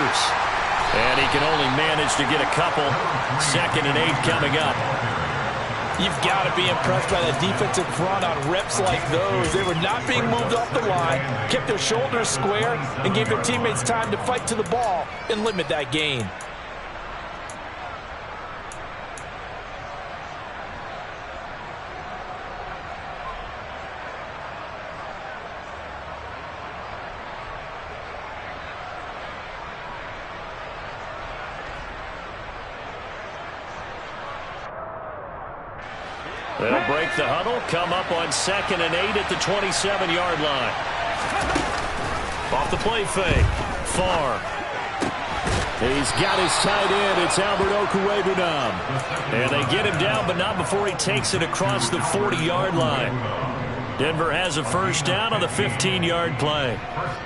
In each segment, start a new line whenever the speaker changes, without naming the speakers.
receivers. And he can only manage to get a couple. 2nd and 8 coming up.
You've got to be impressed by that defensive front on reps like those. They were not being moved off the line, kept their shoulders square, and gave their teammates time to fight to the ball and limit that gain.
They'll break the huddle, come up on 2nd and 8 at the 27-yard line. Off the play fake. Farr. He's got his tight end. It's Albert Okwuegbunam. And they get him down, but not before he takes it across the 40-yard line. Denver has a first down on the 15-yard play.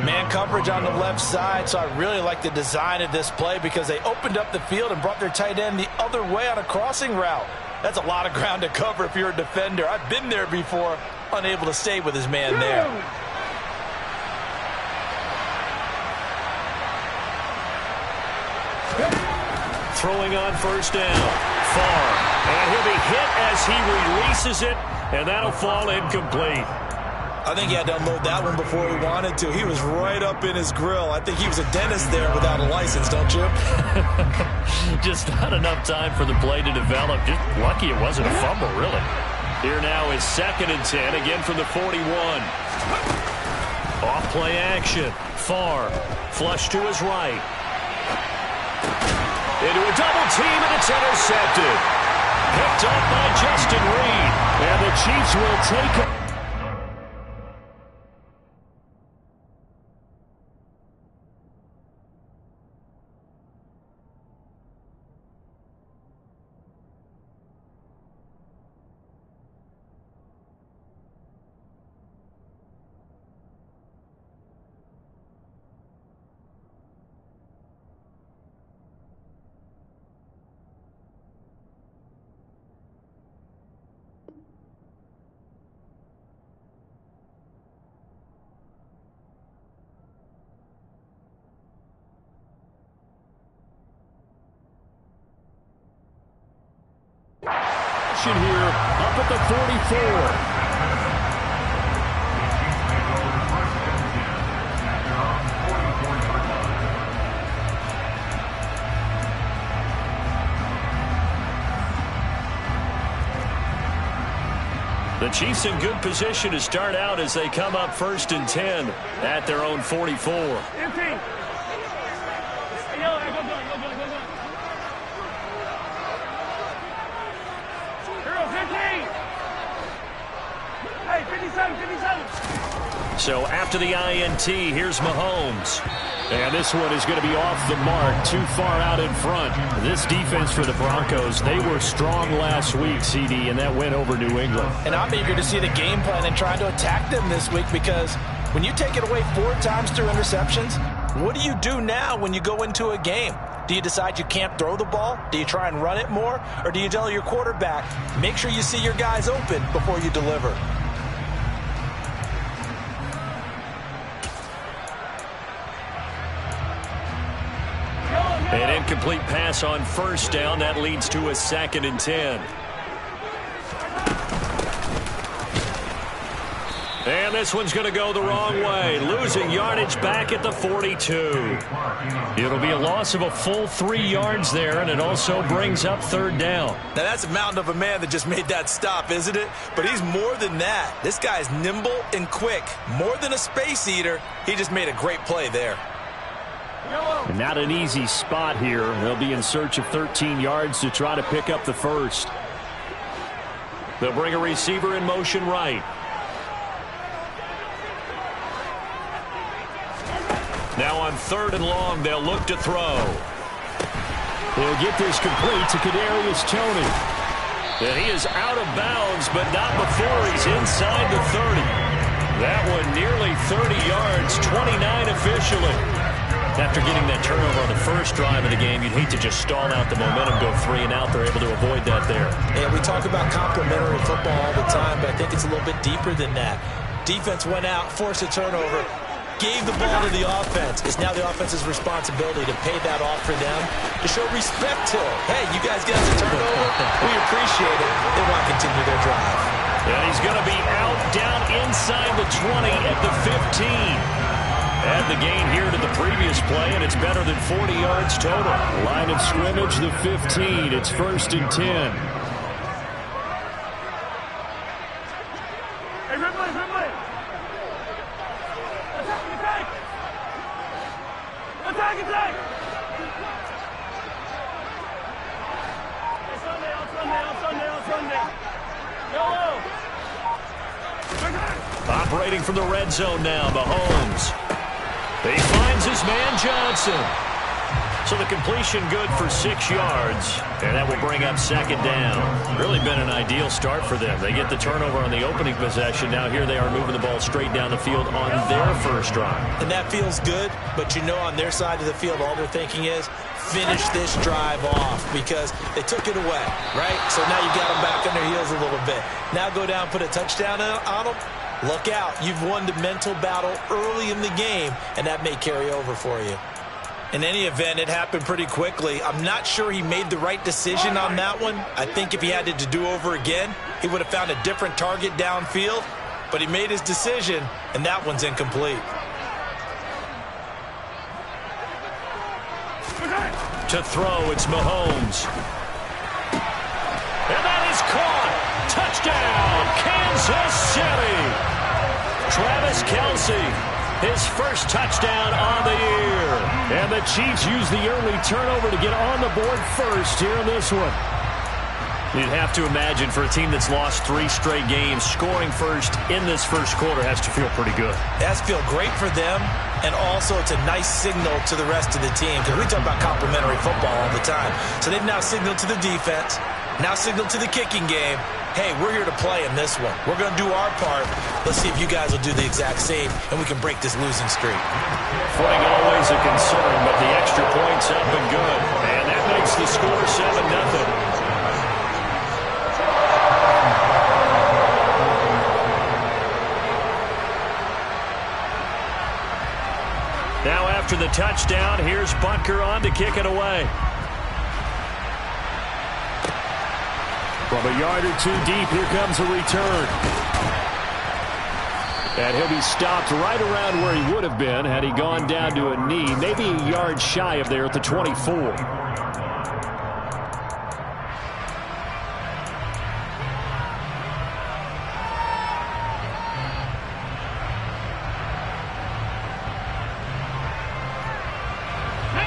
Man coverage on the left side, so I really like the design of this play because they opened up the field and brought their tight end the other way on a crossing route. That's a lot of ground to cover if you're a defender. I've been there before, unable to stay with his man there.
Throwing on first down. Farr. And he'll be hit as he releases it, and that'll fall incomplete.
I think he had to unload that one before he wanted to. He was right up in his grill. I think he was a dentist there without a license, don't you?
Just not enough time for the play to develop. Just lucky it wasn't a fumble, really. Here now is 2nd and 10, again from the 41. Off play action. Farr. Flush to his right. Into a double team, and it's intercepted. Picked up by Justin Reed. And the Chiefs will take it. Here up at the 44. The Chiefs in good position to start out as they come up 1st and 10 at their own 44. So after the INT, here's Mahomes. And this one is going to be off the mark, too far out in front. This defense for the Broncos, they were strong last week, CD, and that went over New England.
And I'm eager to see the game plan and trying to attack them this week because when you take it away 4 times through interceptions, what do you do now when you go into a game? Do you decide you can't throw the ball? Do you try and run it more? Or do you tell your quarterback, make sure you see your guys open before you deliver?
An incomplete pass on first down. That leads to a 2nd and 10. And this one's going to go the wrong way. Losing yardage back at the 42. It'll be a loss of a full 3 yards there, and it also brings up 3rd down.
Now that's a mountain of a man that just made that stop, isn't it? But he's more than that. This guy's nimble and quick. More than a space eater. He just made a great play there.
And not an easy spot here. They'll be in search of 13 yards to try to pick up the first. They'll bring a receiver in motion right. Now on 3rd and long, they'll look to throw. They'll get this complete to Kadarius Toney. And he is out of bounds, but not before he's inside the 30. That one nearly 30 yards, 29 officially. After getting that turnover on the first drive of the game, you'd hate to just stall out the momentum, go 3 and out. They're able to avoid that there.
And we talk about complementary football all the time, but I think it's a little bit deeper than that. Defense went out, forced a turnover. gave the ball to the offense. It's now the offense's responsibility to pay that off for them, to show respect to them. Hey, you guys get us a turnover. We appreciate it. They want to continue their drive.
And he's going to be out down inside the 20 at the 15. Add the gain here to the previous play, and it's better than 40 yards total. Line of scrimmage, the 15. It's 1st and 10. Operating from the red zone now, Mahomes. He finds his man Johnson. So the completion good for 6 yards, and that will bring up 2nd down. Really been an ideal start for them. They get the turnover on the opening possession. Now here they are moving the ball straight down the field on their first drive.
And that feels good, but you know on their side of the field all they're thinking is finish this drive off because they took it away, right? So now you got them back on their heels a little bit. Now go down, put a touchdown on them. Look out. You've won the mental battle early in the game, and that may carry over for you. In any event, it happened pretty quickly. I'm not sure he made the right decision on that one. I think if he had to do over again, he would have found a different target downfield. But he made his decision, and that one's incomplete.
To throw, it's Mahomes. And that is caught. Touchdown, Kansas City. Travis Kelce, his first touchdown on the year. And the Chiefs use the early turnover to get on the board first here in this one. You'd have to imagine for a team that's lost 3 straight games, scoring first in this first quarter has to feel pretty good.
It has to feel great for them, and also it's a nice signal to the rest of the team because we talk about complimentary football all the time. So they've now signaled to the defense, now signaled to the kicking game, hey, we're here to play in this one. We're going to do our part. Let's see if you guys will do the exact same, and we can break this losing streak.
Footing always a concern, but the extra point's up and good. And that makes the score 7-0. Now after the touchdown, here's Butker on to kick it away. From a yard or 2 deep, here comes a return. And he'll be stopped right around where he would have been had he gone down to a knee, maybe a yard shy of there at the 24.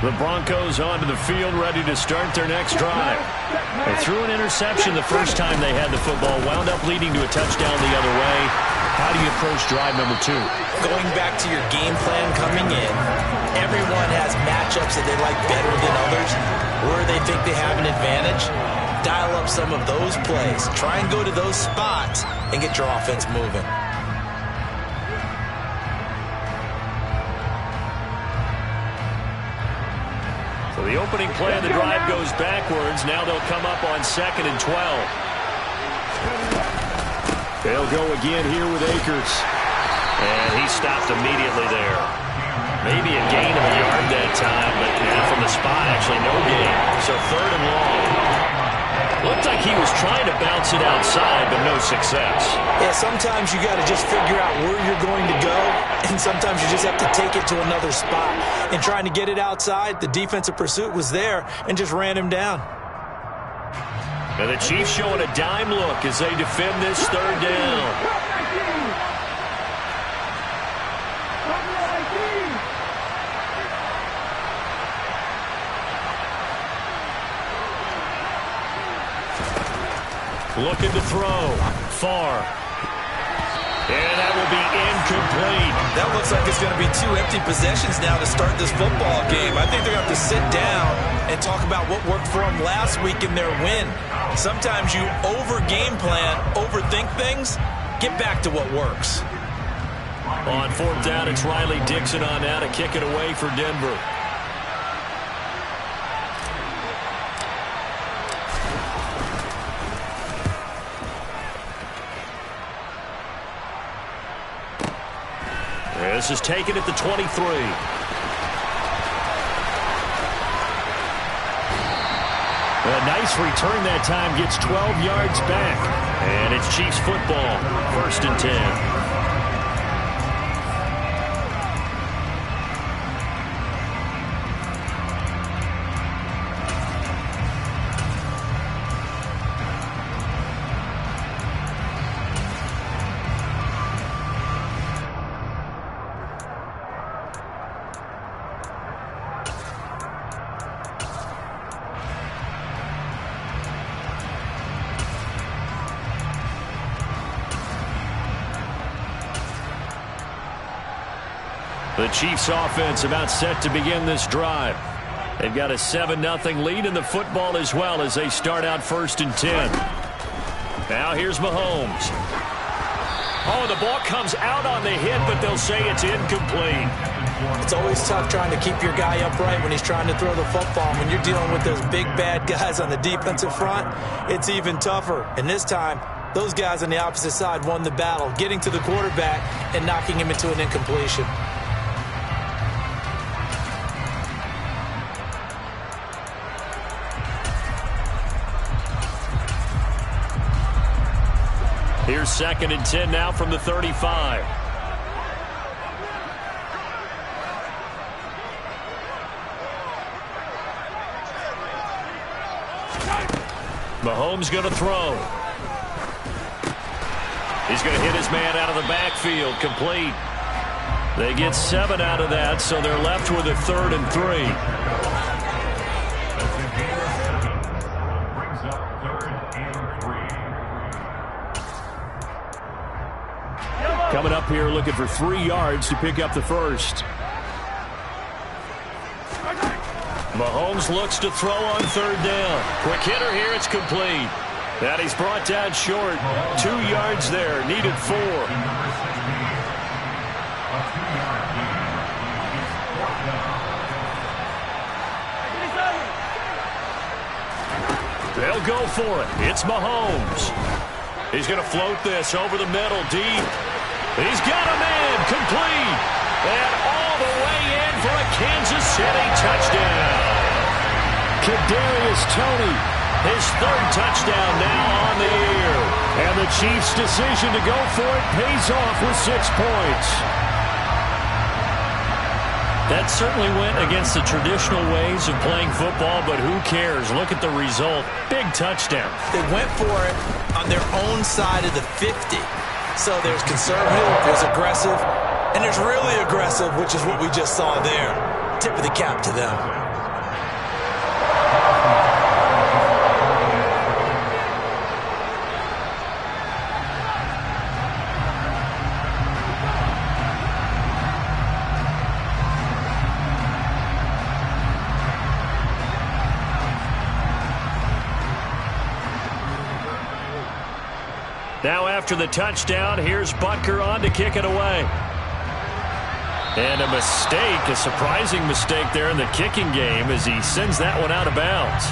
The Broncos onto the field, ready to start their next drive. They threw an interception the first time they had the football, wound up leading to a touchdown the other way. How do you approach drive number 2?
Going back to your game plan coming in, everyone has matchups that they like better than others, where they think they have an advantage. Dial up some of those plays. Try and go to those spots and get your offense moving.
The opening play of the drive goes backwards. Now they'll come up on 2nd and 12. They'll go again here with Akers. And he stopped immediately there. Maybe a gain of a yard that time, but from the spot, actually no gain. So 3rd and long. Looked like he was trying to bounce it outside, but no success.
Yeah, sometimes you got to just figure out where you're going to go, and sometimes you just have to take it to another spot. And trying to get it outside, the defensive pursuit was there and just ran him down.
And the Chiefs showing a dime look as they defend this 3rd down. Looking to throw. Far. And that will be incomplete.
That looks like it's going to be 2 empty possessions now to start this football game. I think they're going to have to sit down and talk about what worked for them last week in their win. Sometimes you over-game plan, overthink things. Get back to what works.
On 4th down, it's Riley Dixon on now to kick it away for Denver. This is taken at the 23. A nice return that time, gets 12 yards back. And it's Chiefs football, 1st and 10. The Chiefs offense about set to begin this drive. They've got a 7-0 lead in the football as well as they start out 1st and 10. Now here's Mahomes. Oh, the ball comes out on the hit, but they'll say it's incomplete.
It's always tough trying to keep your guy upright when he's trying to throw the football. When you're dealing with those big, bad guys on the defensive front, it's even tougher. And this time, those guys on the opposite side won the battle, getting to the quarterback and knocking him into an incompletion.
Here's 2nd and 10 now from the 35. Mahomes going to throw. He's going to hit his man out of the backfield. Complete. They get 7 out of that, so they're left with a 3rd and 3. Coming up here looking for 3 yards to pick up the first. Mahomes looks to throw on 3rd down. Quick hitter here, it's complete. That he's brought down short. 2 yards there, needed 4. They'll go for it. It's Mahomes. He's going to float this over the middle, deep. He's got a man, complete, and all the way in for a Kansas City touchdown. Kadarius Toney, his 3rd touchdown now on the year. And the Chiefs' decision to go for it pays off with 6 points. That certainly went against the traditional ways of playing football, but who cares? Look at the result. Big touchdown.
They went for it on their own side of the 50. So there's conservative, there's aggressive, and there's really aggressive, which is what we just saw there. Tip of the cap to them.
Now after the touchdown, here's Butker on to kick it away. And a mistake, a surprising mistake there in the kicking game as he sends that one out of bounds.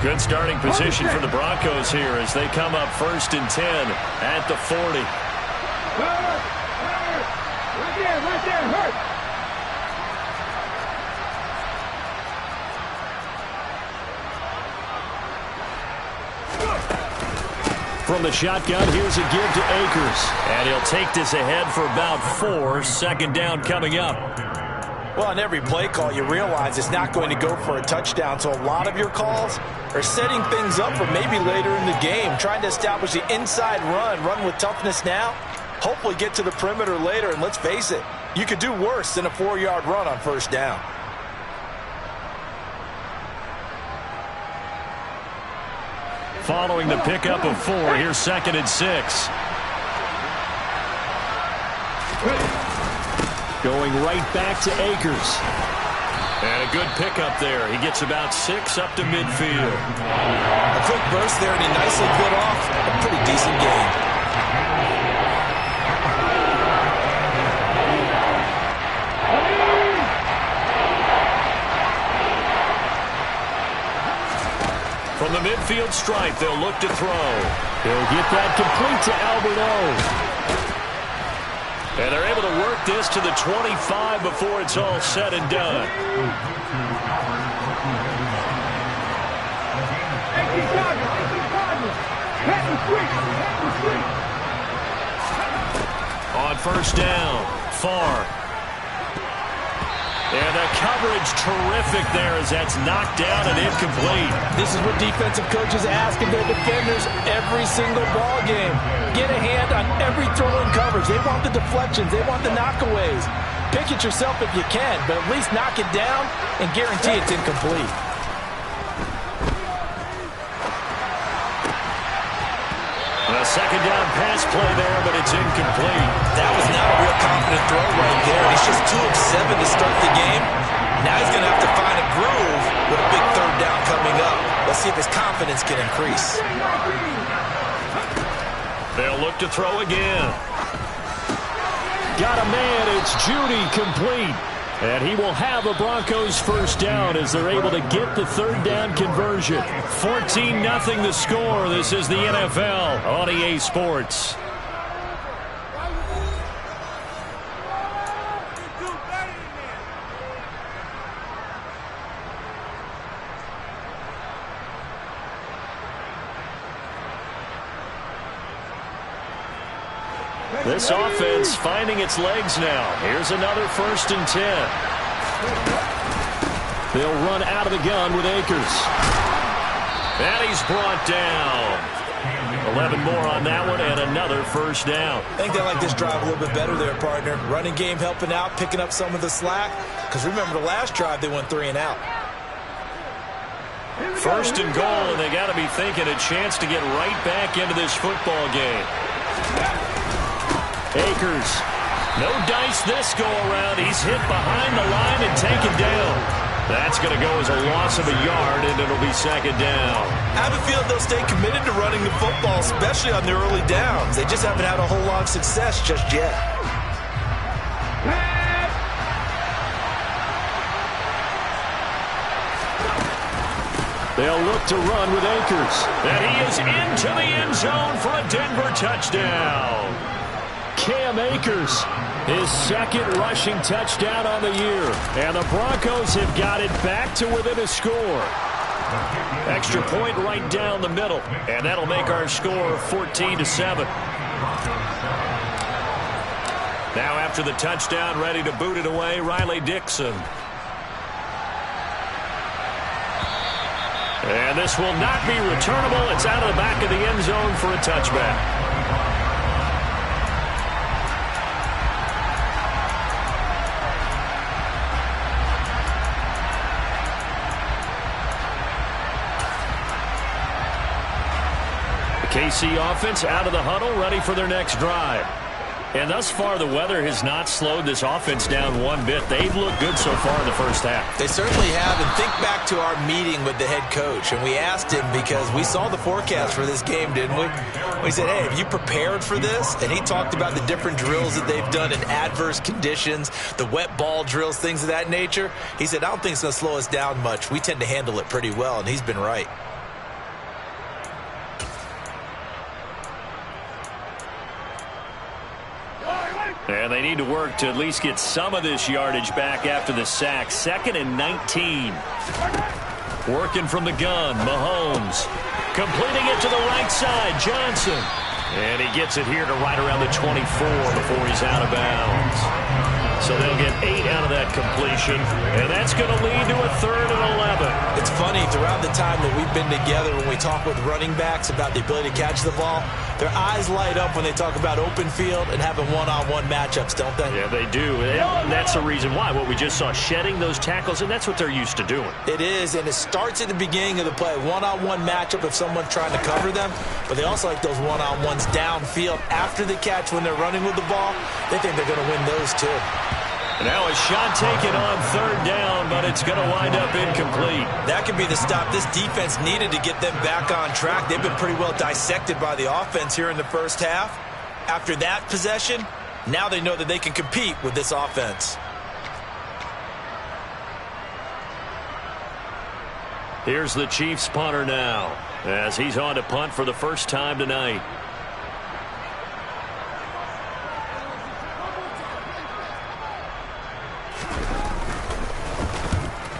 Good starting position for the Broncos here as they come up 1st and 10 at the 40.
Right there, hurt.
From the shotgun, here's a give to Akers. And he'll take this ahead for about 4. 2nd down coming up.
Well, on every play call, you realize it's not going to go for a touchdown. So a lot of your calls are setting things up for maybe later in the game, trying to establish the inside run with toughness now. Hopefully get to the perimeter later, and let's face it, you could do worse than a 4-yard run on 1st down.
Following the pickup of 4, here's 2nd and 6. Going right back to Akers. And a good pickup there. He gets about 6 up to midfield.
A quick burst there, and he nicely put off a pretty decent game.
From the midfield stripe, they'll look to throw. He'll get that complete to Albert O. And they're able to work this to the 25 before it's all said and done. On first down, far. And the coverage terrific there as that's knocked down and incomplete.
This is what defensive coaches ask of their defenders every single ball game. Get a hand on every throw in coverage. They want the deflections. They want the knockaways. Pick it yourself if you can, but at least knock it down and guarantee it's incomplete.
A second down pass play there, but it's incomplete.
That was not a real confident throw right there. He's just 2 of 7 to start the game. Now he's going to have to find a groove with a big third down coming up. Let's see if his confidence can increase.
They'll look to throw again. Got a man. It's Judy complete. And he will have a Broncos first down as they're able to get the third down conversion. 14-0 the score. This is the NFL on EA Sports. This offense finding its legs now. Here's another 1st and 10. They'll run out of the gun with Akers. And he's brought down. 11 more on that one and another first down.
I think they like this drive a little bit better there, partner. Running game helping out, picking up some of the slack. Because remember the last drive they went 3 and out.
1st and goal, and they got to be thinking a chance to get right back into this football game. Akers, no dice this go-around. He's hit behind the line and taken down. That's going to go as a loss of a yard, and it'll be 2nd down.
I have a feeling they'll stay committed to running the football, especially on their early downs. They just haven't had a whole lot of success just yet.
They'll look to run with Akers. And he is into the end zone for a Denver touchdown. Cam Akers, his 2nd rushing touchdown on the year. And the Broncos have got it back to within a score. Extra point right down the middle. And that'll make our score 14-7. Now after the touchdown, ready to boot it away, Riley Dixon. And this will not be returnable. It's out of the back of the end zone for a touchback. KC offense out of the huddle, ready for their next drive. And thus far, the weather has not slowed this offense down one bit. They've looked good so far in the first half.
They certainly have. And think back to our meeting with the head coach. And we asked him because we saw the forecast for this game, didn't we? We said, hey, have you prepared for this? And he talked about the different drills that they've done in adverse conditions, the wet ball drills, things of that nature. He said, I don't think it's going to slow us down much. We tend to handle it pretty well, and he's been right.
And they need to work to at least get some of this yardage back after the sack. 2nd and 19. Working from the gun, Mahomes. Completing it to the right side, Johnson. And he gets it here to right around the 24 before he's out of bounds. So they'll get 8 out of that completion. And that's going to lead to a 3rd and 11.
It's funny, throughout the time that we've been together, when we talk with running backs about the ability to catch the ball, their eyes light up when they talk about open field and having one-on-one matchups, don't they?
Yeah, they do. And that's the reason why. What we just saw, shedding those tackles, and that's what they're used to doing.
It is, and it starts at the beginning of the play. One-on-one matchup if someone's trying to cover them, but they also like those one-on-ones downfield after the catch when they're running with the ball. They think they're going to win those too.
Now a shot taken on 3rd down, but it's going to wind up incomplete.
That could be the stop this defense needed to get them back on track. They've been pretty well dissected by the offense here in the first half. After that possession, now they know that they can compete with this offense.
Here's the Chiefs punter now, as he's on to punt for the first time tonight.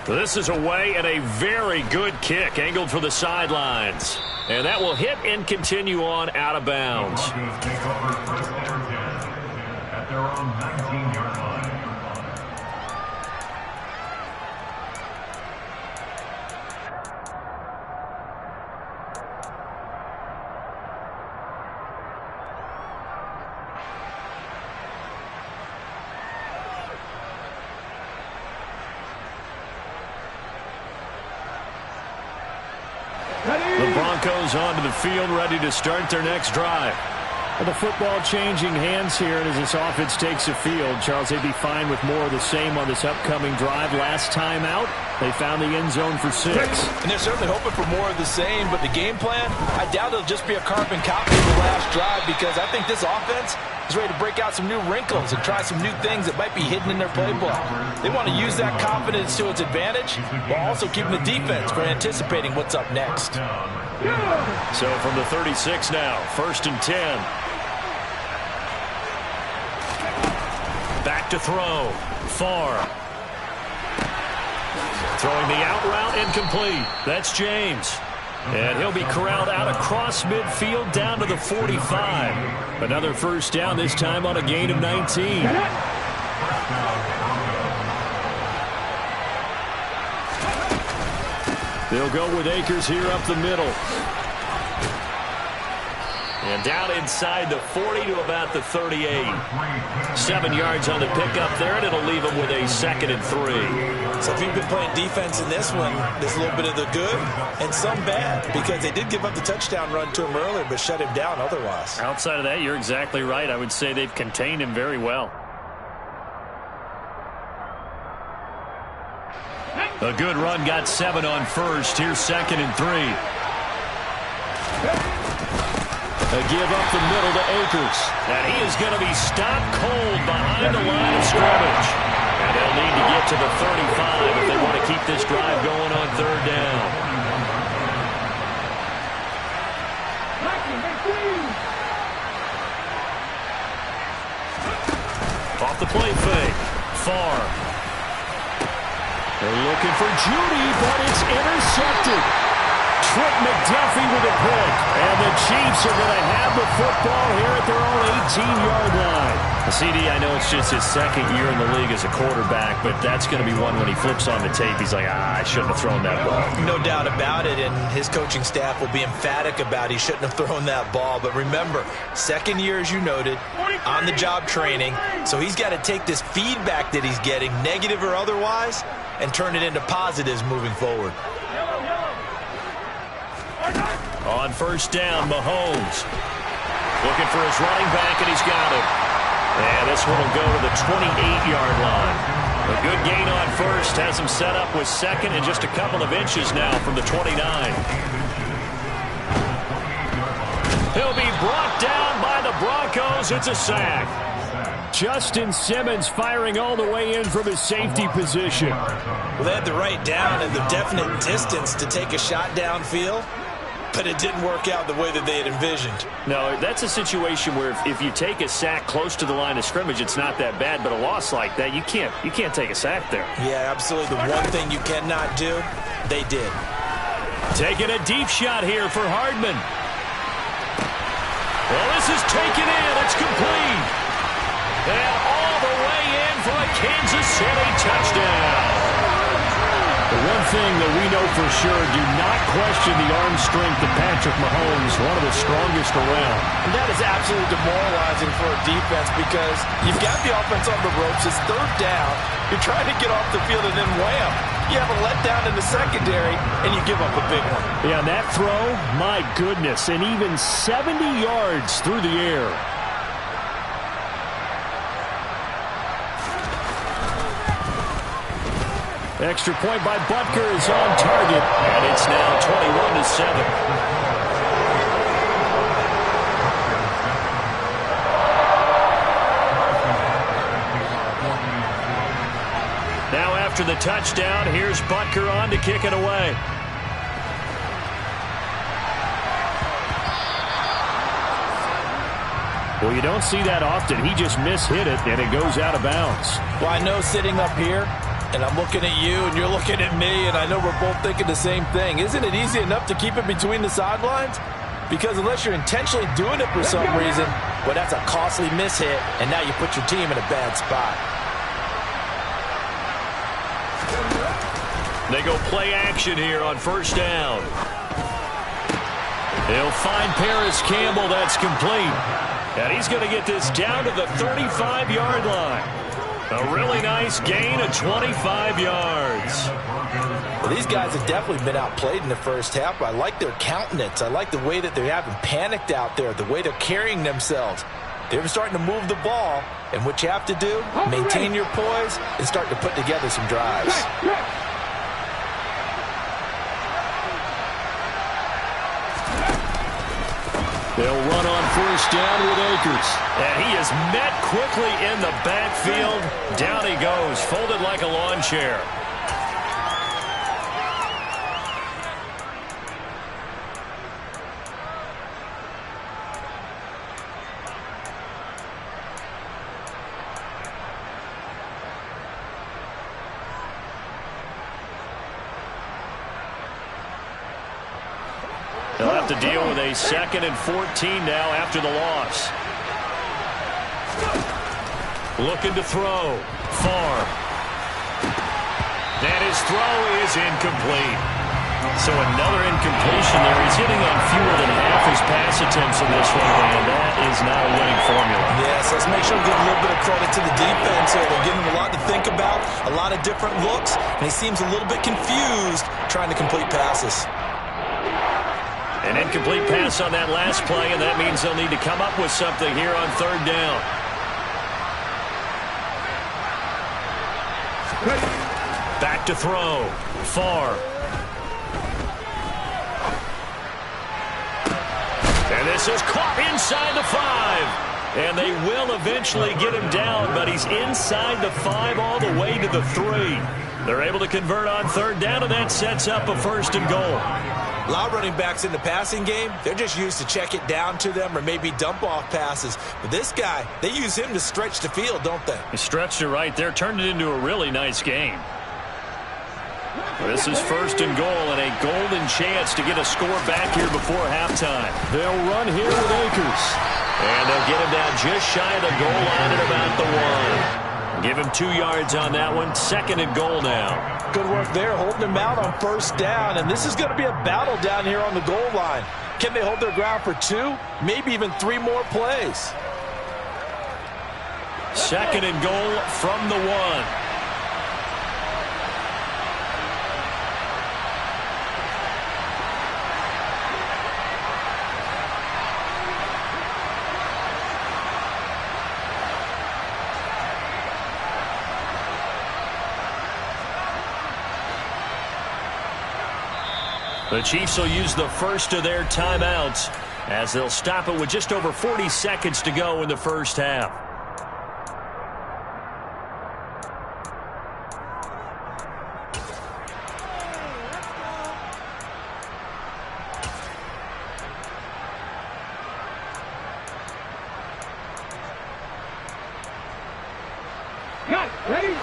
This is away and a very good kick angled for the sidelines. And that will hit and continue on out of bounds.
At their own 19-yard line.
The Broncos onto the field, ready to start their next drive.
Well, the football changing hands here, and as this offense takes the field, Charles, they'd be fine with more of the same on this upcoming drive. Last time out, they found the end zone for 6.
And they're certainly hoping for more of the same, but the game plan, I doubt it'll just be a carbon copy of the last drive, because I think this offense is ready to break out some new wrinkles and try some new things that might be hidden in their playbook. They want to use that confidence to its advantage, while also keeping the defense from anticipating what's up next.
So from the 36 now, 1st and 10. Back to throw. Far. Throwing the out route incomplete. That's James. And he'll be corralled out across midfield down to the 45. Another first down, this time on a gain of 19. They'll go with Akers here up the middle. And down inside the 40 to about the 38. 7 yards on the pickup there, and it'll leave them with a 2nd and 3.
So if you've been playing defense in this one, there's a little bit of the good and some bad, because they did give up the touchdown run to him earlier, but shut him down otherwise.
Outside of that, you're exactly right. I would say they've contained him very well.
A good run, got 7 on first. Here's 2nd and 3. A give up the middle to Akers. And he is going to be stopped cold behind the line of scrimmage. And they'll need to get to the 35 if they want to keep this drive going on 3rd down. Off the play fake. Far. They're looking for Judy, but it's intercepted. Trent McDuffie with a pick. And the Chiefs are going to have the football here at their own 18-yard line. CD, I know it's just his 2nd year in the league as a quarterback, but that's going to be one when he flips on the tape. He's like, I shouldn't have thrown that ball.
No doubt about it, and his coaching staff will be emphatic about he shouldn't have thrown that ball. But remember, 2nd year, as you noted, on-the-job training, so he's got to take this feedback that he's getting, negative or otherwise, and turn it into positives moving forward.
On 1st down, Mahomes looking for his running back, and he's got him. And this one will go to the 28-yard line. A good gain on first, has him set up with 2nd and just a couple of inches now from the 29. He'll be brought down by the Broncos. It's a sack.
Justin Simmons firing all the way in from his safety position.
Well, they had the right down and the definite distance to take a shot downfield, but it didn't work out the way that they had envisioned.
No, that's a situation where if you take a sack close to the line of scrimmage, it's not that bad, but a loss like that, you can't take a sack there.
Yeah, absolutely. The one thing you cannot do, they did.
Taking a deep shot here for Hardman. Well, this is taken in. It's complete. And all the way in for a Kansas City touchdown.
The one thing that we know for sure, do not question the arm strength of Patrick Mahomes, one of the strongest around.
And that is absolutely demoralizing for a defense, because you've got the offense on the ropes. It's 3rd down. You're trying to get off the field, and then wham, you have a letdown in the secondary, and you give up a big one.
Yeah, that throw, my goodness, and even 70 yards through the air. Extra point by Butker is on target.
And it's now 21-7. Now after the touchdown, here's Butker on to kick it away.
Well, you don't see that often. He just mishit it, and it goes out of bounds.
Well, I know sitting up here, and I'm looking at you, and you're looking at me, and I know we're both thinking the same thing. Isn't it easy enough to keep it between the sidelines? Because unless you're intentionally doing it for some reason, well, that's a costly mishit, and now you put your team in a bad spot.
They go play action here on first down. He'll find Paris Campbell. That's complete. And he's going to get this down to the 35-yard line. A really nice gain of 25 yards.
Well, these guys have definitely been outplayed in the first half. I like their countenance. I like the way that they haven't panicked out there, the way they're carrying themselves. They're starting to move the ball, and what you have to do, maintain your poise and start to put together some drives.
They'll run on first down with Akers. And he is met quickly in the backfield. Down he goes, folded like a lawn chair. They'll have to deal with a 2nd and 14 now after the loss. Looking to throw. Far. And his throw is incomplete. So another incompletion there. He's hitting on fewer than half his pass attempts in this one, and that is not a winning formula.
Yes, let's make sure we give a little bit of credit to the defense here. They're giving him a lot to think about, a lot of different looks, and he seems a little bit confused trying to complete passes.
An incomplete pass on that last play, and that means they'll need to come up with something here on third down. Back to throw. Far. And this is caught inside the 5. And they will eventually get him down, but he's inside the 5 all the way to the 3. They're able to convert on third down, and that sets up a 1st and goal.
A lot of running backs in the passing game, they're just used to check it down to them or maybe dump off passes. But this guy, they use him to stretch the field, don't they?
He stretched it right there, turned it into a really nice game. This is 1st and goal and a golden chance to get a score back here before halftime.
They'll run here with Akers.
And they'll get him down just shy of the goal line at about the 1. Give him 2 yards on that one. 2nd and goal now.
Good work there, holding him out on first down. And this is going to be a battle down here on the goal line. Can they hold their ground for 2, maybe even 3 more plays?
2nd and goal from the 1. The Chiefs will use the first of their timeouts as they'll stop it with just over 40 seconds to go in the first half.
Cut. Ready?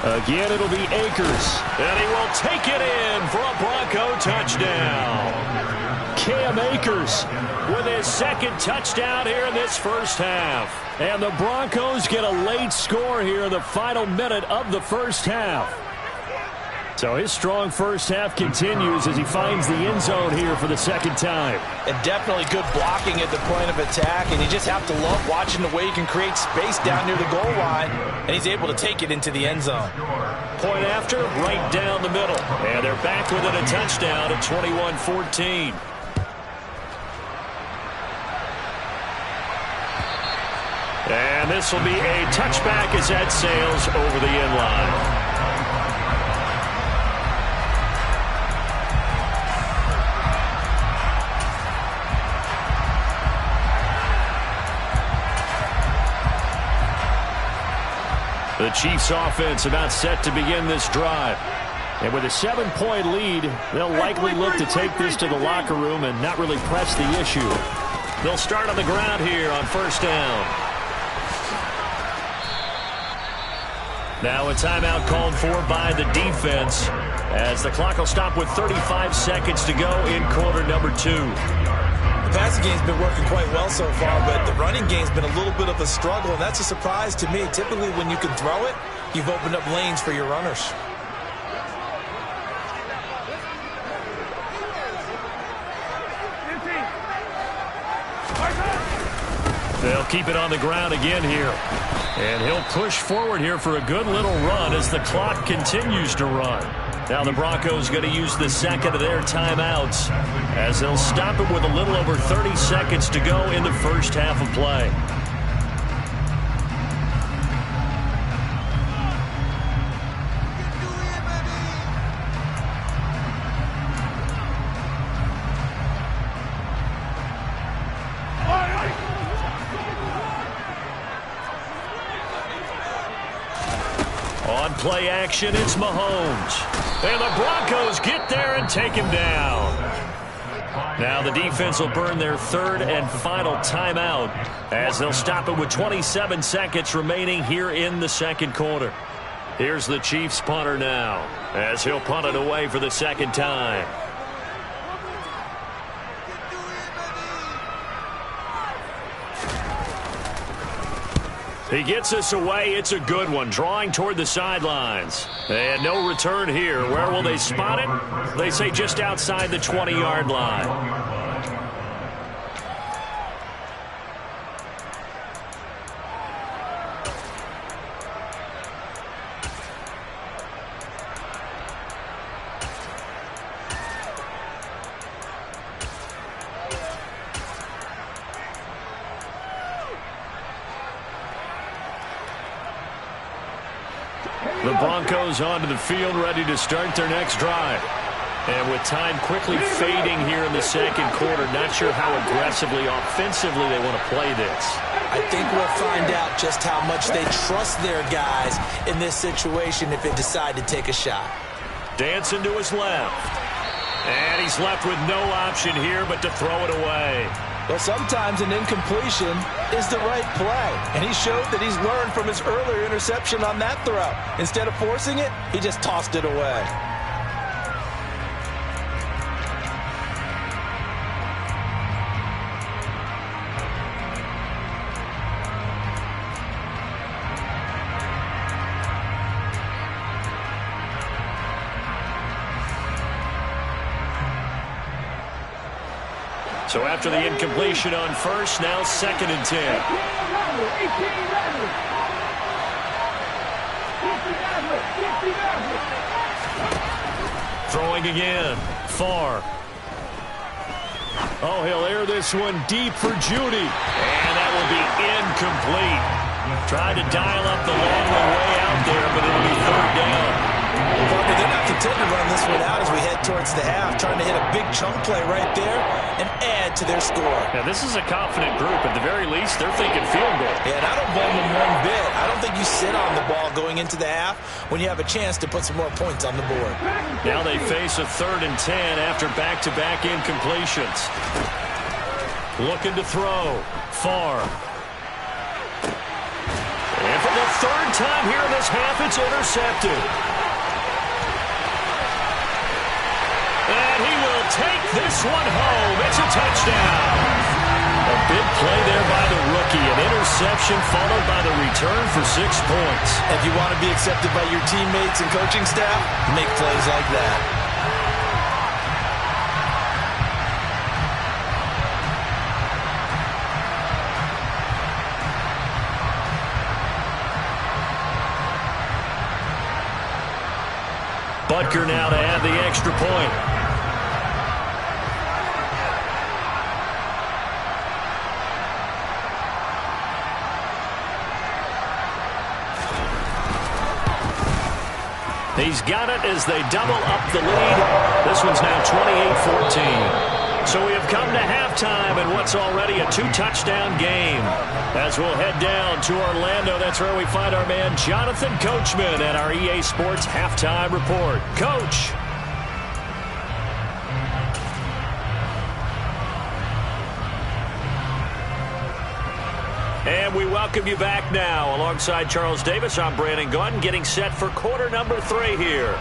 Again, it'll be Akers.
And he will take it in for a Bronco touchdown.
Cam Akers
With his 2nd touchdown here in this first half.
And the Broncos get a late score here in the final minute of the first half. So his strong first half continues as he finds the end zone here for the 2nd time.
And definitely good blocking at the point of attack, and you just have to love watching the way he can create space down near the goal line, and he's able to take it into the end zone.
Point after, right down the middle. And they're back with it, a touchdown at 21-14. And this will be a touchback as that sails over the end line.
The Chiefs offense about set to begin this drive. And with a 7-point lead, they'll likely look to take this to the locker room and not really press the issue. They'll start on the ground here on first down. Now a timeout called for by the defense as the clock will stop with 35 seconds to go in quarter number 2.
The passing game's been working quite well so far, but the running game's been a little bit of a struggle, and that's a surprise to me. Typically, when you can throw it, you've opened up lanes for your runners.
They'll keep it on the ground again here. And he'll push forward here for a good little run as the clock continues to run. Now the Broncos going to use the second of their timeouts as they'll stop it with a little over 30 seconds to go in the first half of play. On play action, it's Mahomes. And the Broncos get there and take him down. Now the defense will burn their third and final timeout as they'll stop it with 27 seconds remaining here in the second quarter. Here's the Chiefs punter now as he'll punt it away for the second time. He gets us away. It's a good one. Drawing toward the sidelines. And no return here. Where will they spot it? They say just outside the 20-yard line. The Broncos onto the field, ready to start their next drive. And with time quickly fading here in the second quarter, not sure how aggressively, offensively they want to play this.
I think we'll find out just how much they trust their guys in this situation if they decide to take a shot.
Dancing to his left. And he's left with no option here but to throw it away.
Well, sometimes an incompletion is the right play. And he showed that he's learned from his earlier interception on that throw. Instead of forcing it, he just tossed it away.
So after the incompletion on first, now second and 10. Throwing again. Far. Oh, he'll air this one deep for Judy. And that will be incomplete. Tried to dial up the long way out there, but it'll be third down.
Parker, they're not content to run this one out as we head towards the half, trying to hit a big chunk play right there and add to their score.
Yeah, this is a confident group. At the very least, they're thinking field goal.
Yeah, and I don't blame them one bit. I don't think you sit on the ball going into the half when you have a chance to put some more points on the board.
Now they face a 3rd and 10 after back-to-back incompletions. Looking to throw. Far. And for the 3rd time here in this half, it's intercepted. And he will take this one home. It's a touchdown. A big play there by the rookie. An interception followed by the return for 6 points.
If you want to be accepted by your teammates and coaching staff, make plays like that.
Butker now to add the extra point. He's got it as they double up the lead. This one's now 28-14. So we have come to halftime in what's already a 2-touchdown game. As we'll head down to Orlando, that's where we find our man Jonathan Coachman at our EA Sports Halftime Report. Coach. And we welcome you back now. Alongside Charles Davis, I'm Brandon Gunn, getting set for quarter number 3 here.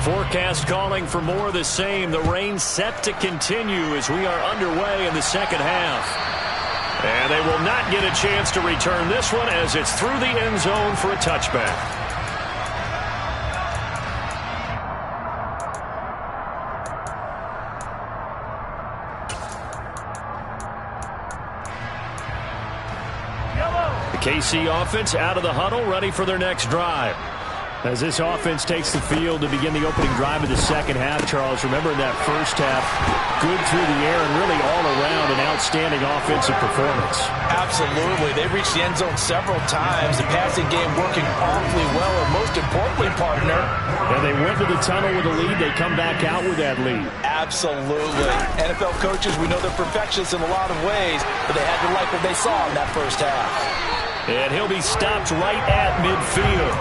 Forecast calling for more of the same. The rain set to continue as we are underway in the second half. And they will not get a chance to return this one as it's through the end zone for a touchback. KC offense out of the huddle, ready for their next drive. As this offense takes the field to begin the opening drive of the second half, Charles, remember in that first half, good through the air and really all around an outstanding offensive performance.
Absolutely. They reached the end zone several times. The passing game working awfully well, and most importantly, partner.
And they went to the tunnel with a lead. They come back out with that lead.
Absolutely. NFL coaches, we know they're perfectionists in a lot of ways, but they had to like what they saw in that first half.
And he'll be stopped right at midfield.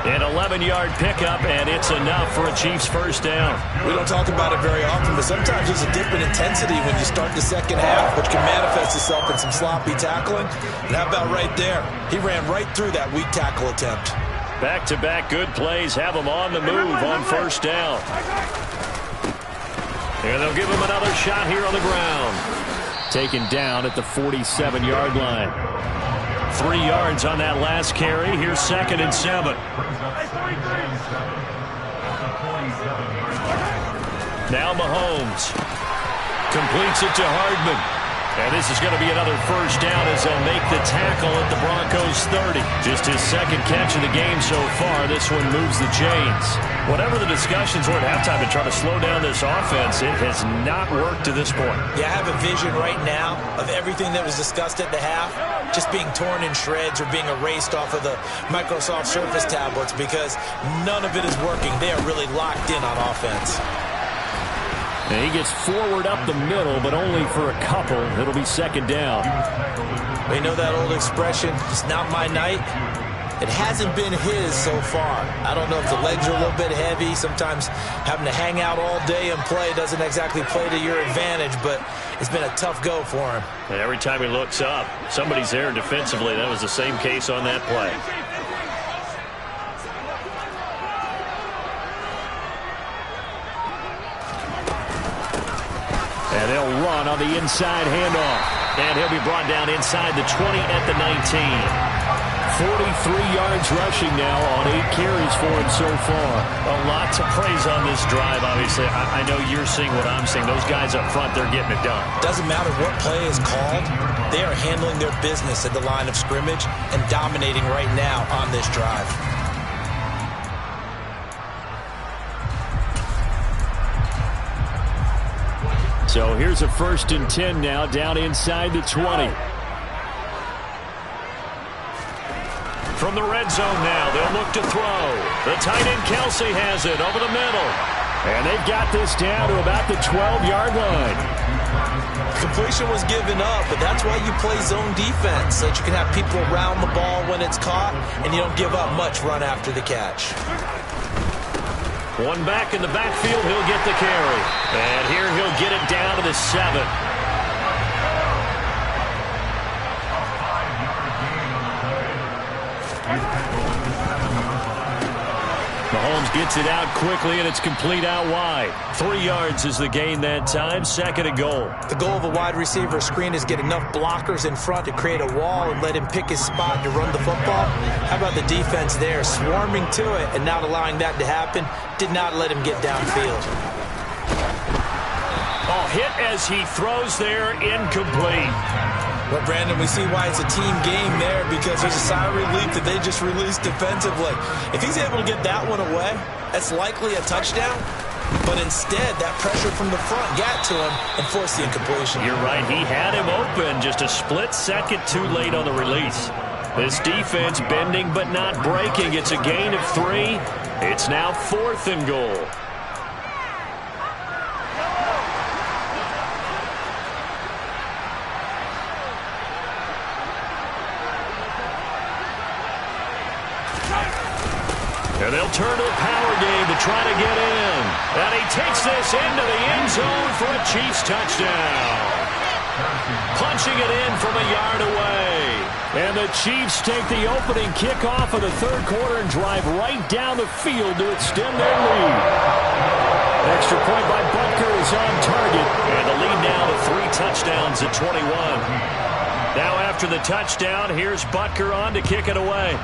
An 11-yard pickup, and it's enough for a Chiefs first down.
We don't talk about it very often, but sometimes there's a dip in intensity when you start the second half, which can manifest itself in some sloppy tackling. And how about right there? He ran right through that weak tackle attempt.
Back-to-back good plays have him on the move on first down. And they'll give him another shot here on the ground. Taken down at the 47-yard line. 3 yards on that last carry. Here's 2nd and 7. Now Mahomes completes it to Hardman. And this is going to be another first down as they'll make the tackle at the Broncos 30. Just his second catch of the game so far. This one moves the chains. Whatever the discussions were at halftime to try to slow down this offense, it has not worked to this point.
Yeah, I have a vision right now of everything that was discussed at the half just being torn in shreds or being erased off of the Microsoft Surface tablets because none of it is working. They are really locked in on offense.
And he gets forward up the middle, but only for a couple. It'll be 2nd down.
We know that old expression, it's not my night. It hasn't been his so far. I don't know if the legs are a little bit heavy. Sometimes having to hang out all day and play doesn't exactly play to your advantage, but it's been a tough go for him.
And every time he looks up, somebody's there defensively. That was the same case on that play. And they'll run on the inside handoff. And he'll be brought down inside the 20 at the 19. 43 yards rushing now on 8 carries for him so far. A lot to praise on this drive, obviously. I know you're seeing what I'm seeing. Those guys up front, they're getting it done.
Doesn't matter what play is called. They are handling their business at the line of scrimmage and dominating right now on this drive.
So here's a 1st and 10 now, down inside the 20. From the red zone now, they'll look to throw. The tight end Kelsey has it over the middle. And they've got this down to about the 12-yard line.
Completion was given up, but that's why you play zone defense, so that you can have people around the ball when it's caught, and you don't give up much run after the catch.
One back in the backfield, he'll get the carry. And here he'll get it down to the 7. Mahomes gets it out quickly, and it's complete out wide. 3 yards is the gain that time, 2nd and goal.
The goal of a wide receiver screen is get enough blockers in front to create a wall and let him pick his spot to run the football. How about the defense there, swarming to it and not allowing that to happen? Did not let him get downfield.
Oh, hit as he throws there, incomplete.
Well, Brandon, we see why it's a team game there because there's a sigh of relief that they just released defensively. If he's able to get that one away, that's likely a touchdown. But instead, that pressure from the front got to him and forced the incompletion.
You're right. He had him open just a split second too late on the release. This defense bending but not breaking. It's a gain of 3. It's now 4th and goal. And they'll turn to the power game to try to get in. And he takes this into the end zone for a Chiefs touchdown. Punching it in from a yard away. And the Chiefs take the opening kickoff of the third quarter and drive right down the field to extend their lead. Extra point by Butker is on target. And the lead now to 3 touchdowns at 21. Now after the touchdown, here's Butker on to kick it away.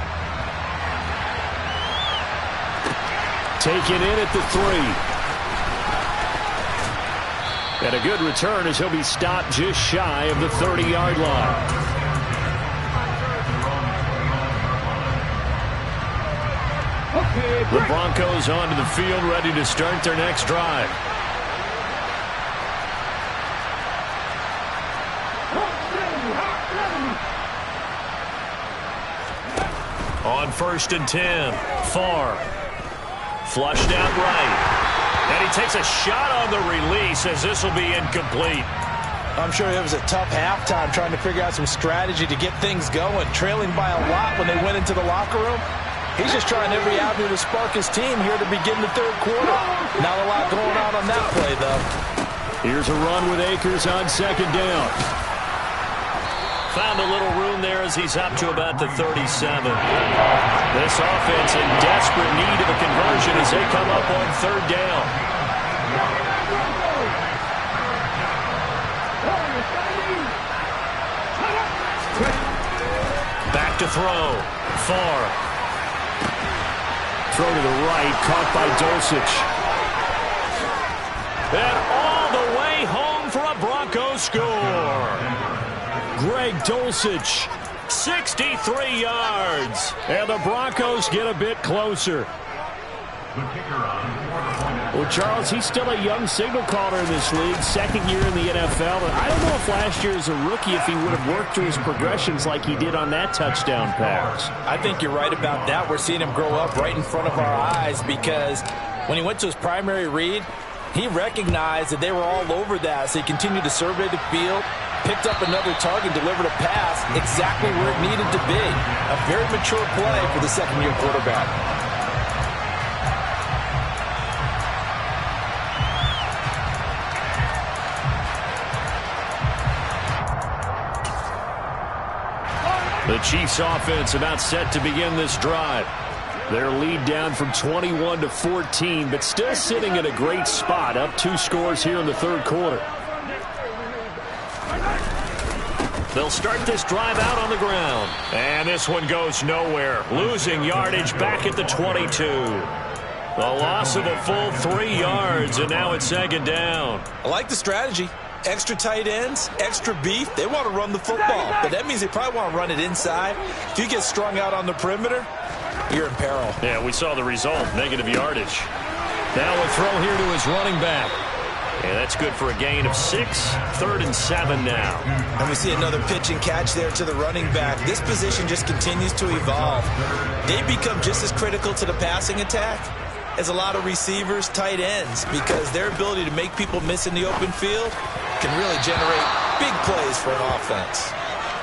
Taken in at the 3. And a good return as he'll be stopped just shy of the 30-yard line. The Broncos onto the field, ready to start their next drive. On 1st and 10, far. Flushed out right. And he takes a shot on the release as this will be incomplete.
I'm sure it was a tough halftime trying to figure out some strategy to get things going. Trailing by a lot when they went into the locker room. He's just trying every avenue to spark his team here to begin the third quarter. Not a lot going on that play, though.
Here's a run with Akers on 2nd down. Found a little room there as he's up to about the 37. This offense in desperate need of a conversion as they come up on 3rd down. Back to throw. Far. Throw to the right, caught by Dulcich. And all the way home for a Broncos score. Greg Dulcich, 63 yards. And the Broncos get a bit closer. Well, Charles, he's still a young signal caller in this league, 2nd year in the NFL. But I don't know if last year as a rookie, if he would have worked through his progressions like he did on that touchdown pass.
I think you're right about that. We're seeing him grow up right in front of our eyes because when he went to his primary read, he recognized that they were all over that, so he continued to survey the field, picked up another target, delivered a pass exactly where it needed to be. A very mature play for the 2nd-year quarterback.
The Chiefs offense about set to begin this drive. Their lead down from 21 to 14, but still sitting in a great spot, up 2 scores here in the third quarter. They'll start this drive out on the ground. And this one goes nowhere. Losing yardage back at the 22. The loss of a full 3 yards, and now it's 2nd down.
I like the strategy. Extra tight ends, extra beef. They want to run the football, but that means they probably want to run it inside. If you get strung out on the perimeter, you're in peril.
Yeah, we saw the result, negative yardage. Now a throw here to his running back. And that's good for a gain of 6. 3rd and 7 now.
And we see another pitch and catch there to the running back. This position just continues to evolve. They become just as critical to the passing attack as a lot of receivers, tight ends, because their ability to make people miss in the open field can really generate big plays for an offense.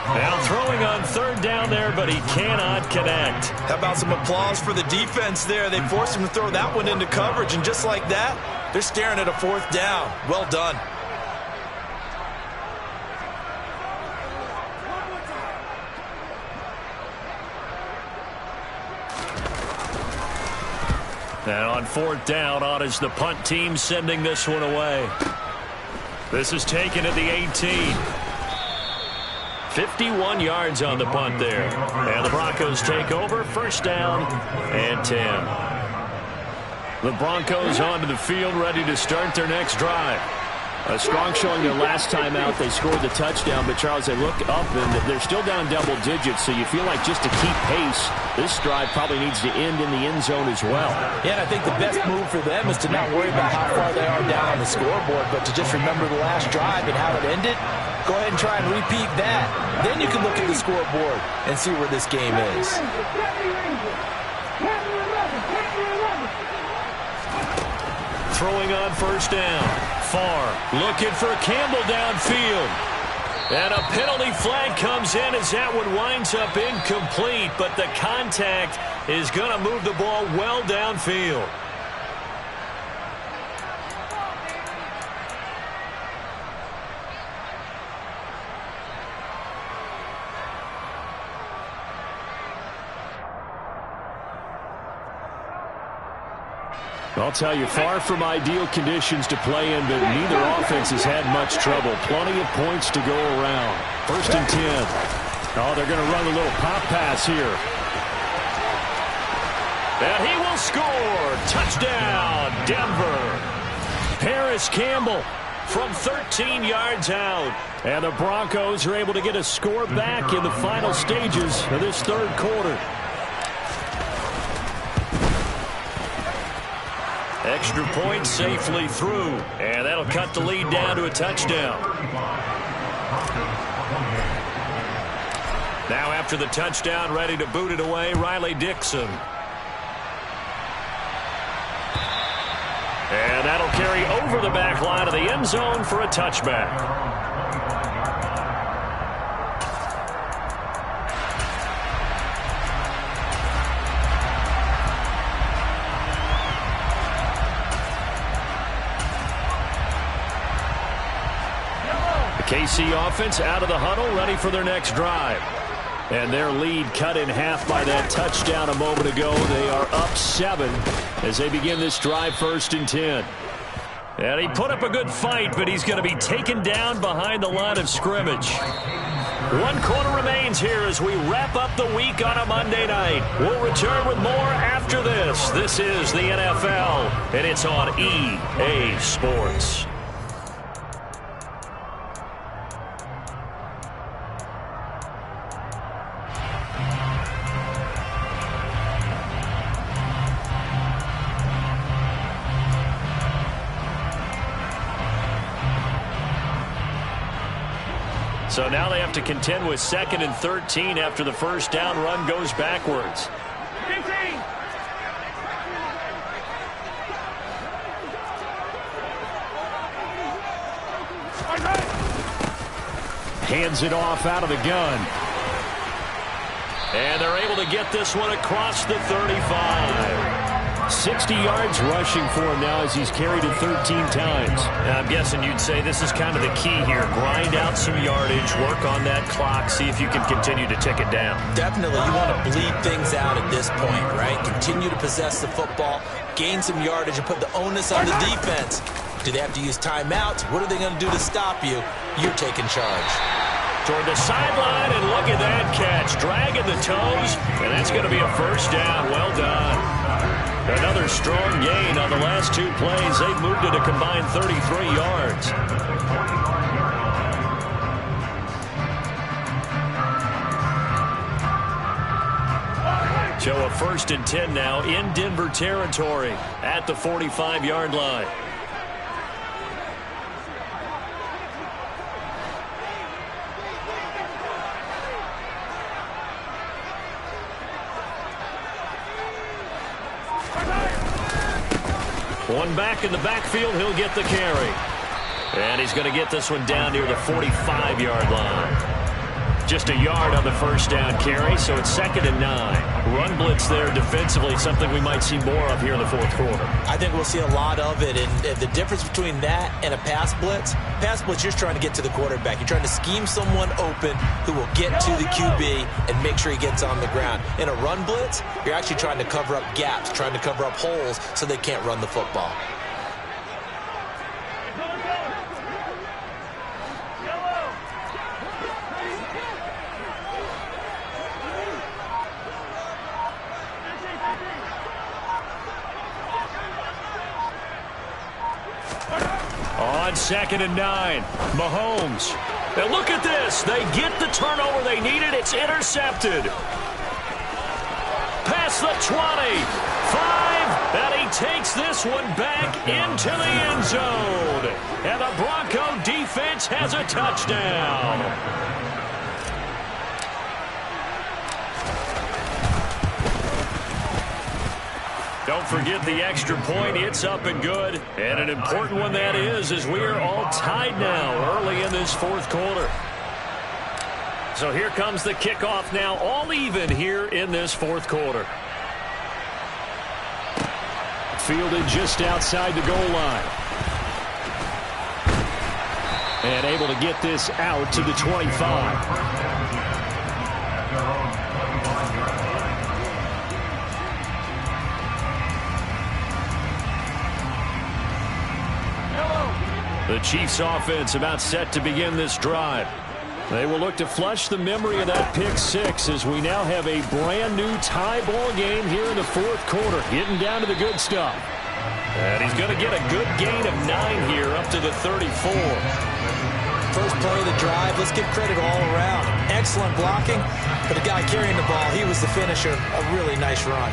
Now throwing on 3rd down there, but he cannot connect.
How about some applause for the defense there? They forced him to throw that one into coverage, and just like that, they're staring at a 4th down. Well done.
And on 4th down, on is the punt team sending this one away. This is taken at the 18. 51 yards on the punt there. And the Broncos take over. 1st down and 10. The Broncos onto the field, ready to start their next drive. A strong showing their last time out. They scored the touchdown, but Charles, they look up and they're still down double digits, so you feel like just to keep pace, this drive probably needs to end in the end zone as well.
Yeah, and I think the best move for them is to not worry about how far they are down on the scoreboard, but to just remember the last drive and how it ended. Go ahead and try and repeat that. Then you can look at the scoreboard and see where this game is. Throwing on 1st down. Far. Looking for Campbell downfield.
And a penalty flag comes in as that one winds up incomplete, but the contact is going to move the ball well downfield.
I'll tell you, far from ideal conditions to play in, but neither offense has had much trouble. Plenty of points to go around. 1st and 10. Oh, they're going to run a little pop pass here.
And he will score. Touchdown, Denver.
Paris Campbell from 13 yards out. And the Broncos are able to get a score back in the final stages of this 3rd quarter.
Extra point safely through, and that'll cut the lead down to a touchdown. Now after the touchdown, ready to boot it away, Riley Dixon. And that'll carry over the back line of the end zone for a touchback. KC offense out of the huddle, ready for their next drive. And their lead cut in half by that touchdown a moment ago. They are up 7 as they begin this drive, 1st and 10. And he put up a good fight, but he's going to be taken down behind the line of scrimmage. 1 quarter remains here as we wrap up the week on a Monday night. We'll return with more after this. This is the NFL, and it's on EA Sports. So now they have to contend with 2nd and 13 after the first down run goes backwards.
15.
Hands it off out of the gun.
And they're able to get this one across the 35.
60 yards rushing for him now as he's carried it 13 times.
I'm guessing you'd say this is kind of the key here. Grind out some yardage, work on that clock, see if you can continue to tick it down.
Definitely, you want to bleed things out at this point, right? Continue to possess the football, gain some yardage, and put the onus on the defense. Do they have to use timeouts? What are they going to do to stop you? You're taking charge.
Toward the sideline, and look at that catch. Dragging the toes, and that's going to be a first down. Well done. Another strong gain on the last 2 plays. They've moved it a combined 33 yards. So a 1st and 10 now in Denver territory at the 45-yard line. One back in the backfield, he'll get the carry. And he's going to get this one down near the 45-yard line. Just a yard on the first down carry, so it's 2nd and 9. Run blitz there defensively, something we might see more of here in the 4th quarter.
I think we'll see a lot of it, and the difference between that and a pass blitz, you're trying to get to the quarterback. You're trying to scheme someone open who will get to the QB and make sure he gets on the ground. In a run blitz, you're actually trying to cover up gaps, trying to cover up holes so they can't run the football.
On 2nd and 9, Mahomes. And look at this. They get the turnover they needed. It's intercepted. Past the 20, 5, and he takes this one back into the end zone. And the Bronco defense has a touchdown. Don't forget the extra point. It's up and good. And an important one that is, as we are all tied now early in this 4th quarter. So here comes the kickoff now, all even here in this fourth quarter. Fielded just outside the goal line. And able to get this out to the 25. The Chiefs offense about set to begin this drive. They will look to flush the memory of that pick six as we now have a brand new tie ball game here in the fourth quarter, getting down to the good stuff. And he's going to get a good gain of 9 here up to the 34.
First play of the drive, let's give credit all around. Excellent blocking, but the guy carrying the ball, he was the finisher. A really nice run.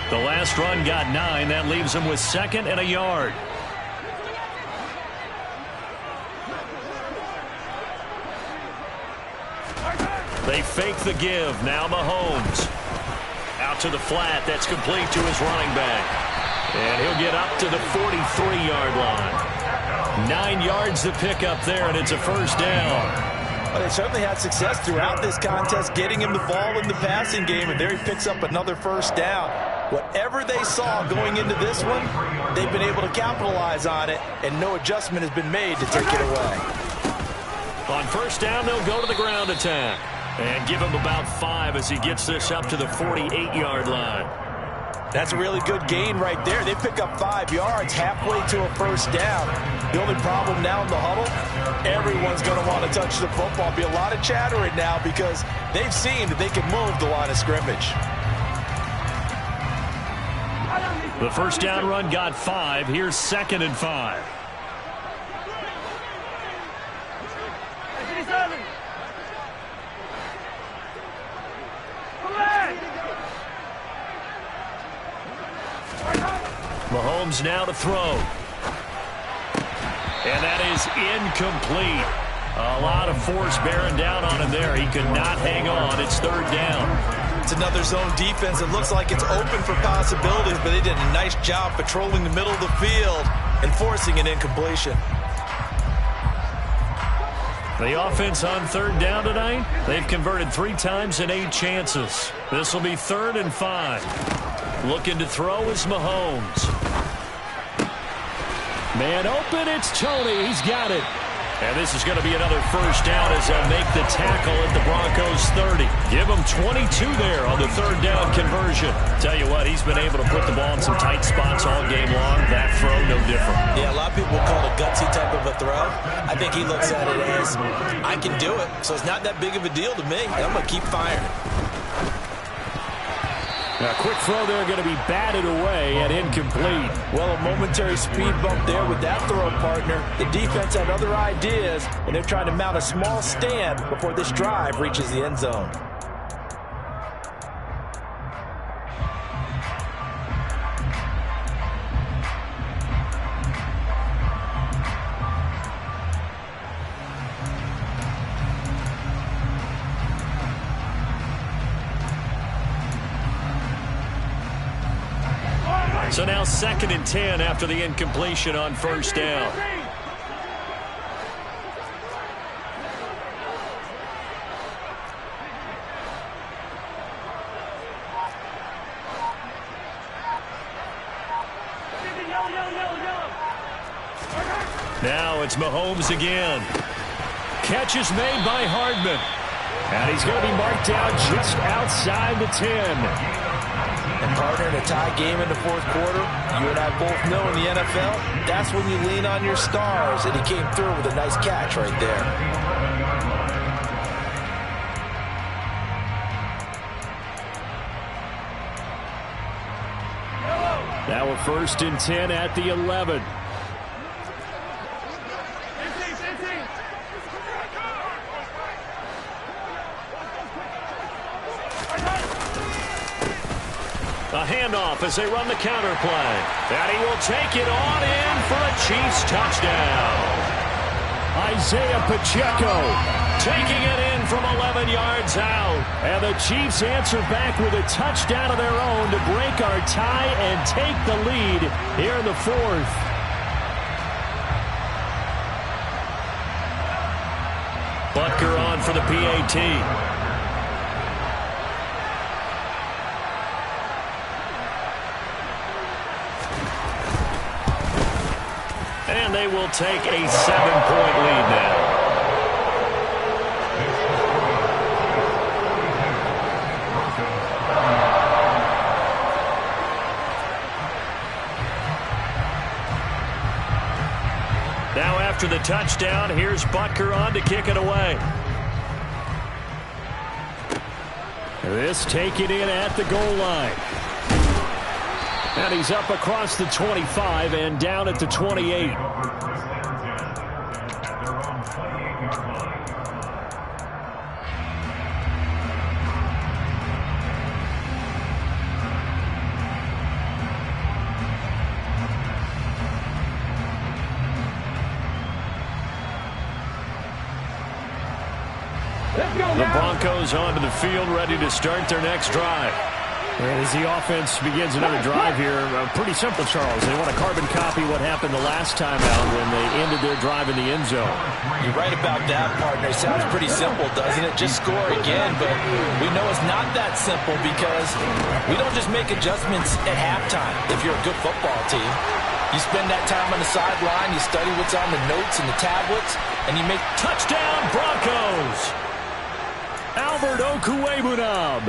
The last run got 9. That leaves him with 2nd and a yard. They fake the give. Now Mahomes. Out to the flat. That's complete to his running back. And he'll get up to the 43-yard line. 9 yards to pick up there, and it's a first down.
Well, they certainly had success throughout this contest getting him the ball in the passing game, and there he picks up another first down. Whatever they saw going into this one, they've been able to capitalize on it, and no adjustment has been made to take it away.
On first down, they'll go to the ground attack and give him about 5 as he gets this up to the 48-yard line.
That's a really good gain right there. They pick up 5 yards halfway to a first down. The only problem now in the huddle, everyone's going to want to touch the football. Be a lot of chattering now because they've seen that they can move the line of scrimmage.
The first down run got 5. Here's 2nd and 5. Mahomes now to throw. And that is incomplete. A lot of force bearing down on him there. He could not hang on. It's 3rd down.
It's another zone defense. It looks like it's open for possibilities, but they did a nice job patrolling the middle of the field and forcing an incompletion.
The offense on 3rd down tonight, they've converted 3 times in 8 chances. This will be 3rd and 5. Looking to throw is Mahomes. Man open, it's Tony. He's got it. And this is going to be another first down as they'll make the tackle at the Broncos 30. Give them 22 there on the 3rd down conversion. Tell you what, he's been able to put the ball in some tight spots all game long. That throw, no different.
Yeah, a lot of people would call it a gutsy type of a throw. I think he looks at it as, I can do it, so it's not that big of a deal to me. I'm going to keep firing.
A quick throw there going to be batted away and incomplete.
Well, a momentary speed bump there with that throw partner. The defense had other ideas, and they're trying to mount a small stand before this drive reaches the end zone.
So now 2nd and 10 after the incompletion on first down. Now it's Mahomes again. Catch is made by Hardman. And he's going to be marked down just outside the 10.
And partner, in a tie game in the fourth quarter, you and I both know in the NFL, that's when you lean on your stars, and he came through with a nice catch right there.
Now a 1st and 10 at the 11. A handoff as they run the counter play. And he will take it on in for a Chiefs touchdown. Isaiah Pacheco taking it in from 11 yards out. And the Chiefs answer back with a touchdown of their own to break our tie and take the lead here in the fourth. Butker on for the PAT. And they will take a 7-point lead now. Now after the touchdown, here's Butker on to kick it away. This taken in at the goal line. And he's up across the 25 and down at the 28. The Broncos onto the field, ready to start their next drive. And as the offense begins another drive here, pretty simple, Charles. They want to carbon copy what happened the last time out when they ended their drive in the end zone.
You're right about that, partner. It sounds pretty simple, doesn't it? Just score again, but we know it's not that simple because we don't just make adjustments at halftime if you're a good football team. You spend that time on the sideline, you study what's on the notes and the tablets, and you make
touchdown Broncos. Albert Okwuegbunam,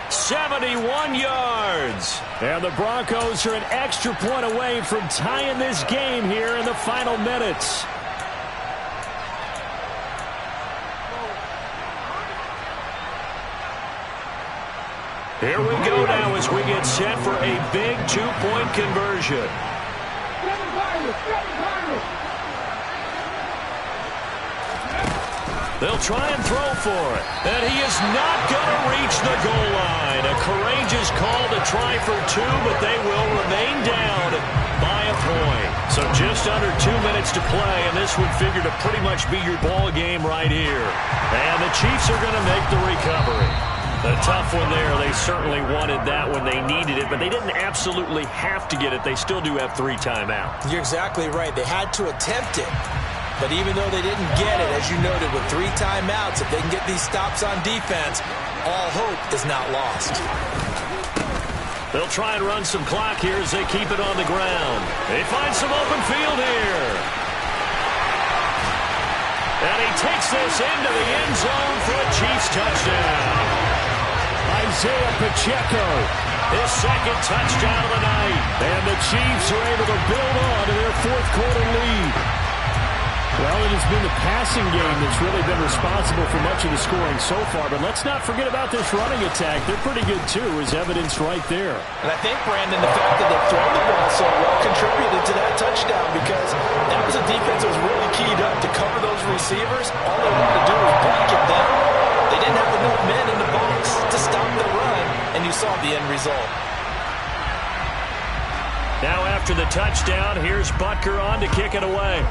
71 yards. And the Broncos are an extra point away from tying this game here in the final minutes. Here we go now as we get set for a big two-point conversion. They'll try and throw for it. And he is not going to reach the goal line. A courageous call to try for two, but they will remain down by a point. So just under 2 minutes to play, and this would figure to pretty much be your ball game right here. And the Chiefs are going to make the recovery. A tough one there. They certainly wanted that when they needed it, but they didn't absolutely have to get it. They still do have 3 timeouts.
You're exactly right. They had to attempt it. But even though they didn't get it, as you noted, with 3 timeouts, if they can get these stops on defense, all hope is not lost.
They'll try and run some clock here as they keep it on the ground. They find some open field here. And he takes this into the end zone for a Chiefs touchdown. Isaiah Pacheco, his second touchdown of the night. And the Chiefs are able to build on to their fourth quarter lead. Well, it has been the passing game that's really been responsible for much of the scoring so far. But let's not forget about this running attack. They're pretty good, too, as evidenced right there.
And I think, Brandon, the fact that they've thrown the ball so well contributed to that touchdown because that was a defense that was really keyed up to cover those receivers. All they wanted to do was blanket them. They didn't have enough men in the box to stop the run, and you saw the end result.
Now after the touchdown, here's Butker on to kick it away.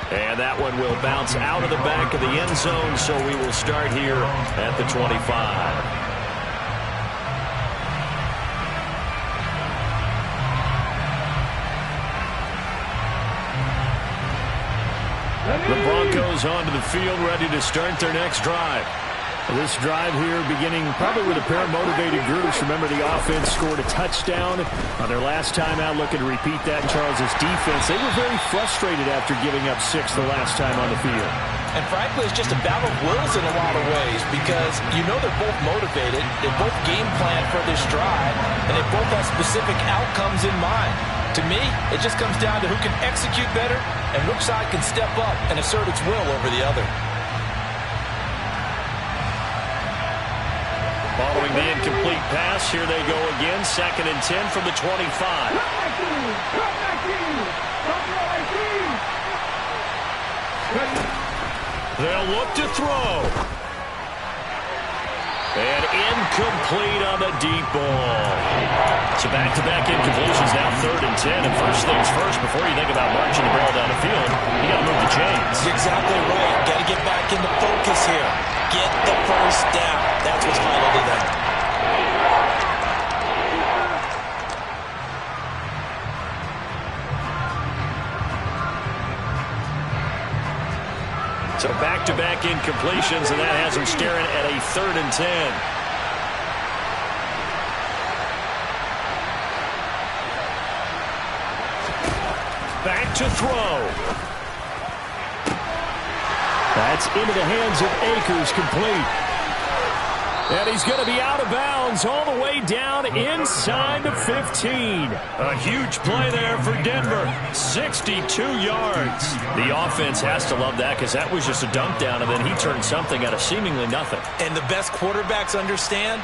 And that one will bounce out of the back of the end zone, so we will start here at the 25. The Broncos onto the field, ready to start their next drive. This drive here beginning probably with a pair of motivated groups. Remember, the offense scored a touchdown on their last time out. Looking to repeat that. Charles's defense, they were very frustrated after giving up 6 the last time on the field.
And frankly, it's just a battle of wills in a lot of ways because you know they're both motivated. They both game plan for this drive, and they both have specific outcomes in mind. To me, it just comes down to who can execute better and which side can step up and assert its will over the other.
Following the incomplete pass, here they go again. 2nd and 10 from the 25. They'll look to throw. And incomplete on the deep ball. So back-to-back incompletions, now 3rd and 10. And first things first, before you think about marching the ball down the field, you got to move the chains. So back-to-back incompletions, and that has him staring at a 3rd and 10. Back to throw. That's into the hands of Akers, complete. And he's going to be out of bounds all the way down inside the 15. A huge play there for Denver. 62 yards. The offense has to love that because that was just a dunk down, and then he turned something out of seemingly nothing.
And the best quarterbacks understand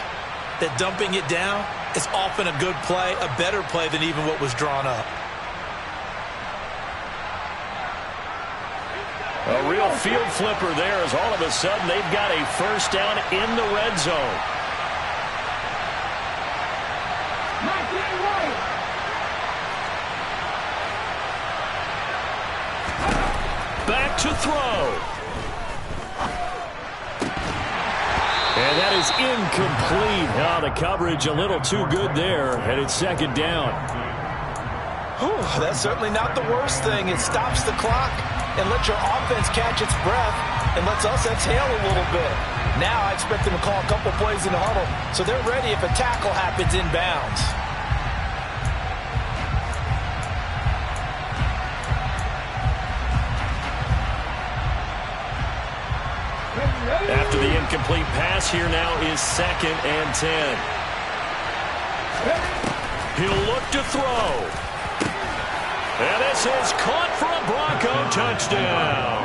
that dumping it down is often a good play, a better play than even what was drawn up.
A real field flipper there as all of a sudden they've got a first down in the red zone. Back to throw. And that is incomplete. Oh, the coverage a little too good there, and it's 2nd down.
Whew, that's certainly not the worst thing. It stops the clock and lets your offense catch its breath and lets us exhale a little bit. Now I expect them to call a couple plays in the huddle so they're ready if a tackle happens inbounds.
After the incomplete pass, here now is 2nd and 10. He'll look to throw. And this is caught for a Bronco touchdown.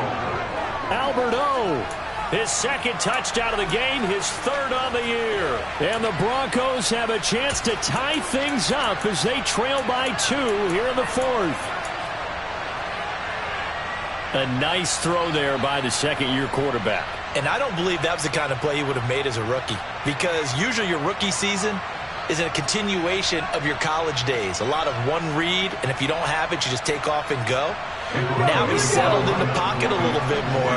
Albert O, his 2nd touchdown of the game, his 3rd on the year. And the Broncos have a chance to tie things up as they trail by 2 here in the 4th. A nice throw there by the 2nd-year quarterback.
And I don't believe that was the kind of play he would have made as a rookie, because usually your rookie season is a continuation of your college days. A lot of one read, and if you don't have it, you just take off and go. Now he's settled in the pocket a little bit more,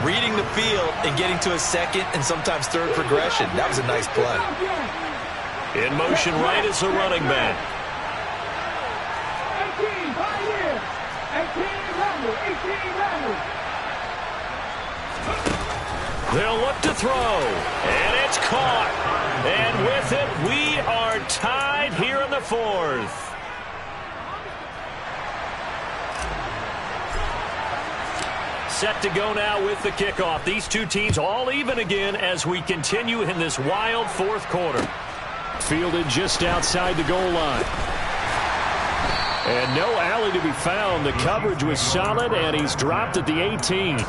reading the field and getting to a 2nd and sometimes 3rd progression. That was a nice play.
In motion right is the running back.
18, 5 years. 18,
They'll look to throw, and it's caught. And with it, we are tied here in the 4th. Set to go now with the kickoff. These two teams all even again as we continue in this wild 4th quarter. Fielded just outside the goal line. And no alley to be found. The coverage was solid, and he's dropped at the 18.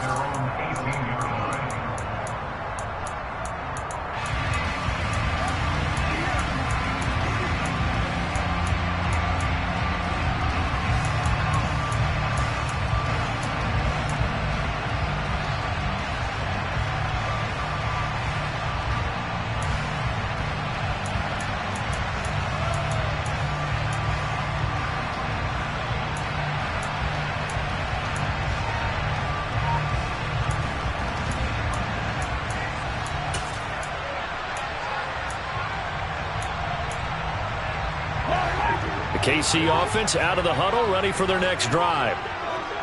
KC offense out of the huddle, ready for their next drive.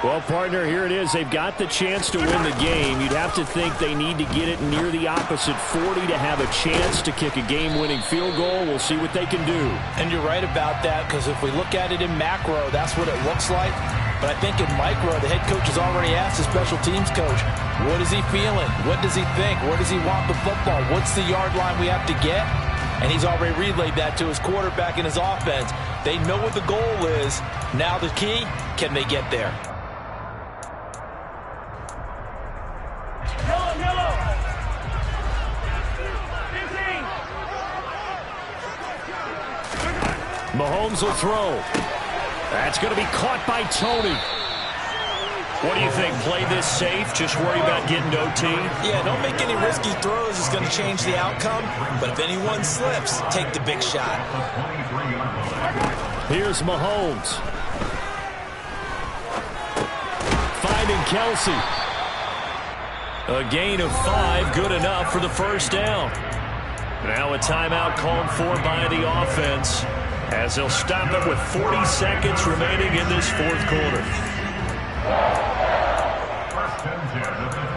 Well, partner, here it is. They've got the chance to win the game. You'd have to think they need to get it near the opposite 40 to have a chance to kick a game-winning field goal. We'll see what they can do.
And you're right about that, because if we look at it in macro, that's what it looks like. But I think in micro, the head coach has already asked the special teams coach, what is he feeling? What does he think? Where does he want the football? What's the yard line we have to get? And he's already relayed that to his quarterback and his offense. They know what the goal is. Now the key, can they get there?
Mahomes will throw. That's going to be caught by Tony. What do you think? Play this safe? Just worry about getting OT?
Yeah, don't make any risky throws. It's going to change the outcome. But if anyone slips, take the big shot.
Here's Mahomes. Finding Kelsey. A gain of 5, good enough for the first down. Now a timeout called for by the offense, as they'll stop it with 40 seconds remaining in this 4th quarter.
First and 10 at the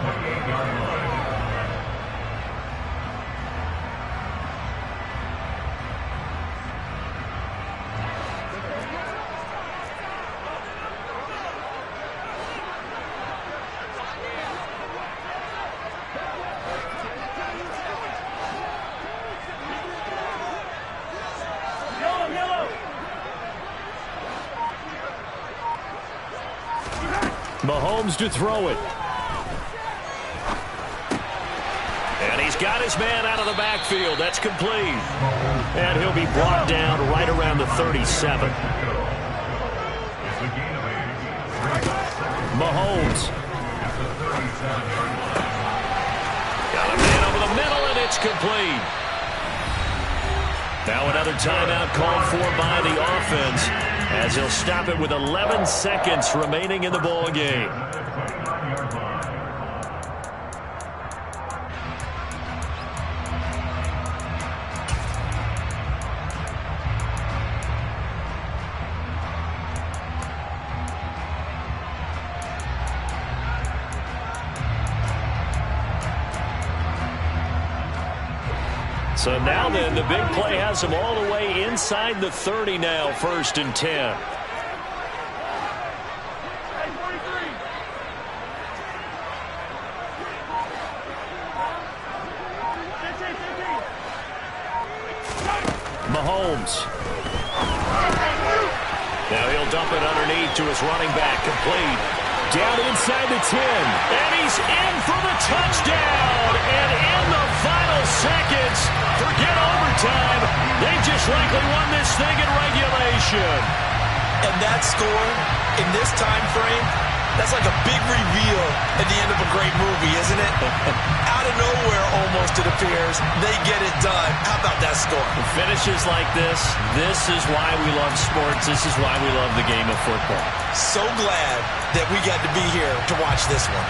Mahomes to throw it.
And he's got his man out of the backfield. That's complete. And he'll be brought down right around the 37. Mahomes. Got a man over the middle, and it's complete. Now another timeout called for by the offense as he'll stop it with 11 seconds remaining in the ball game. So now then, the big play has him all the way inside the 30 now, 1st and 10. Mahomes. Now he'll dump it underneath to his running back, complete.
Down inside the 10.
And he's in for the touchdown. And in the final seconds, forget overtime. They just likely won this thing in regulation.
And that score in this time frame, that's like a big reveal at the end of a great movie, isn't it? Out of nowhere, almost, it appears, they get it done. How about that score?
Finishes like this is why we love sports. This is why we love the game of football.
So glad that we got to be here to watch this one.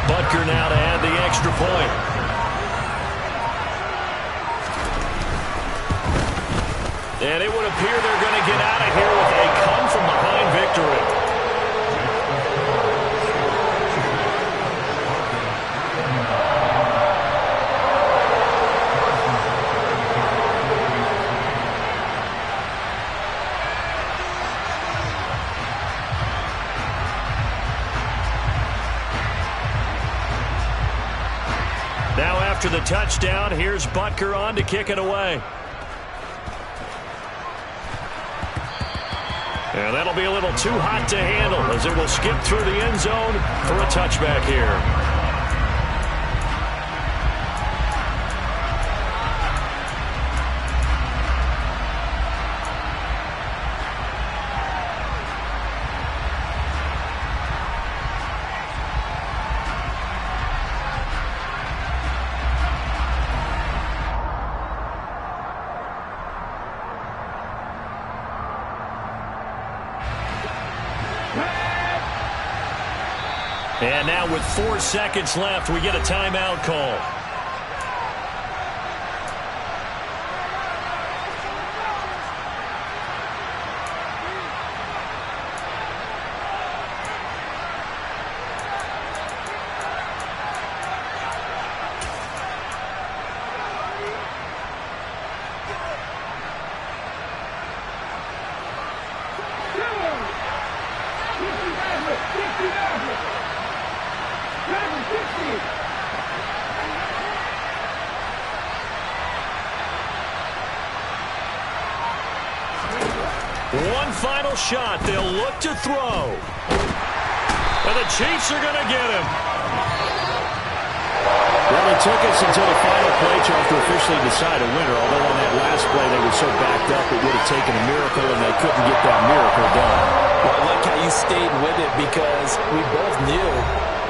Butker now to add the extra point. And it would appear they're going to get out of here with a come-from-behind victory. Now after the touchdown, here's Butker on to kick it away. And that'll be a little too hot to handle as it will skip through the end zone for a touchback here. And now with 4 seconds left, we get a timeout call. One final shot. They'll look to throw. And the Chiefs are going to get him.
Well, it took us until the final play to officially decide a winner, although on that last play they were so backed up it would have taken a miracle, and they couldn't get that miracle done.
Well, I like how you stayed with it because we both knew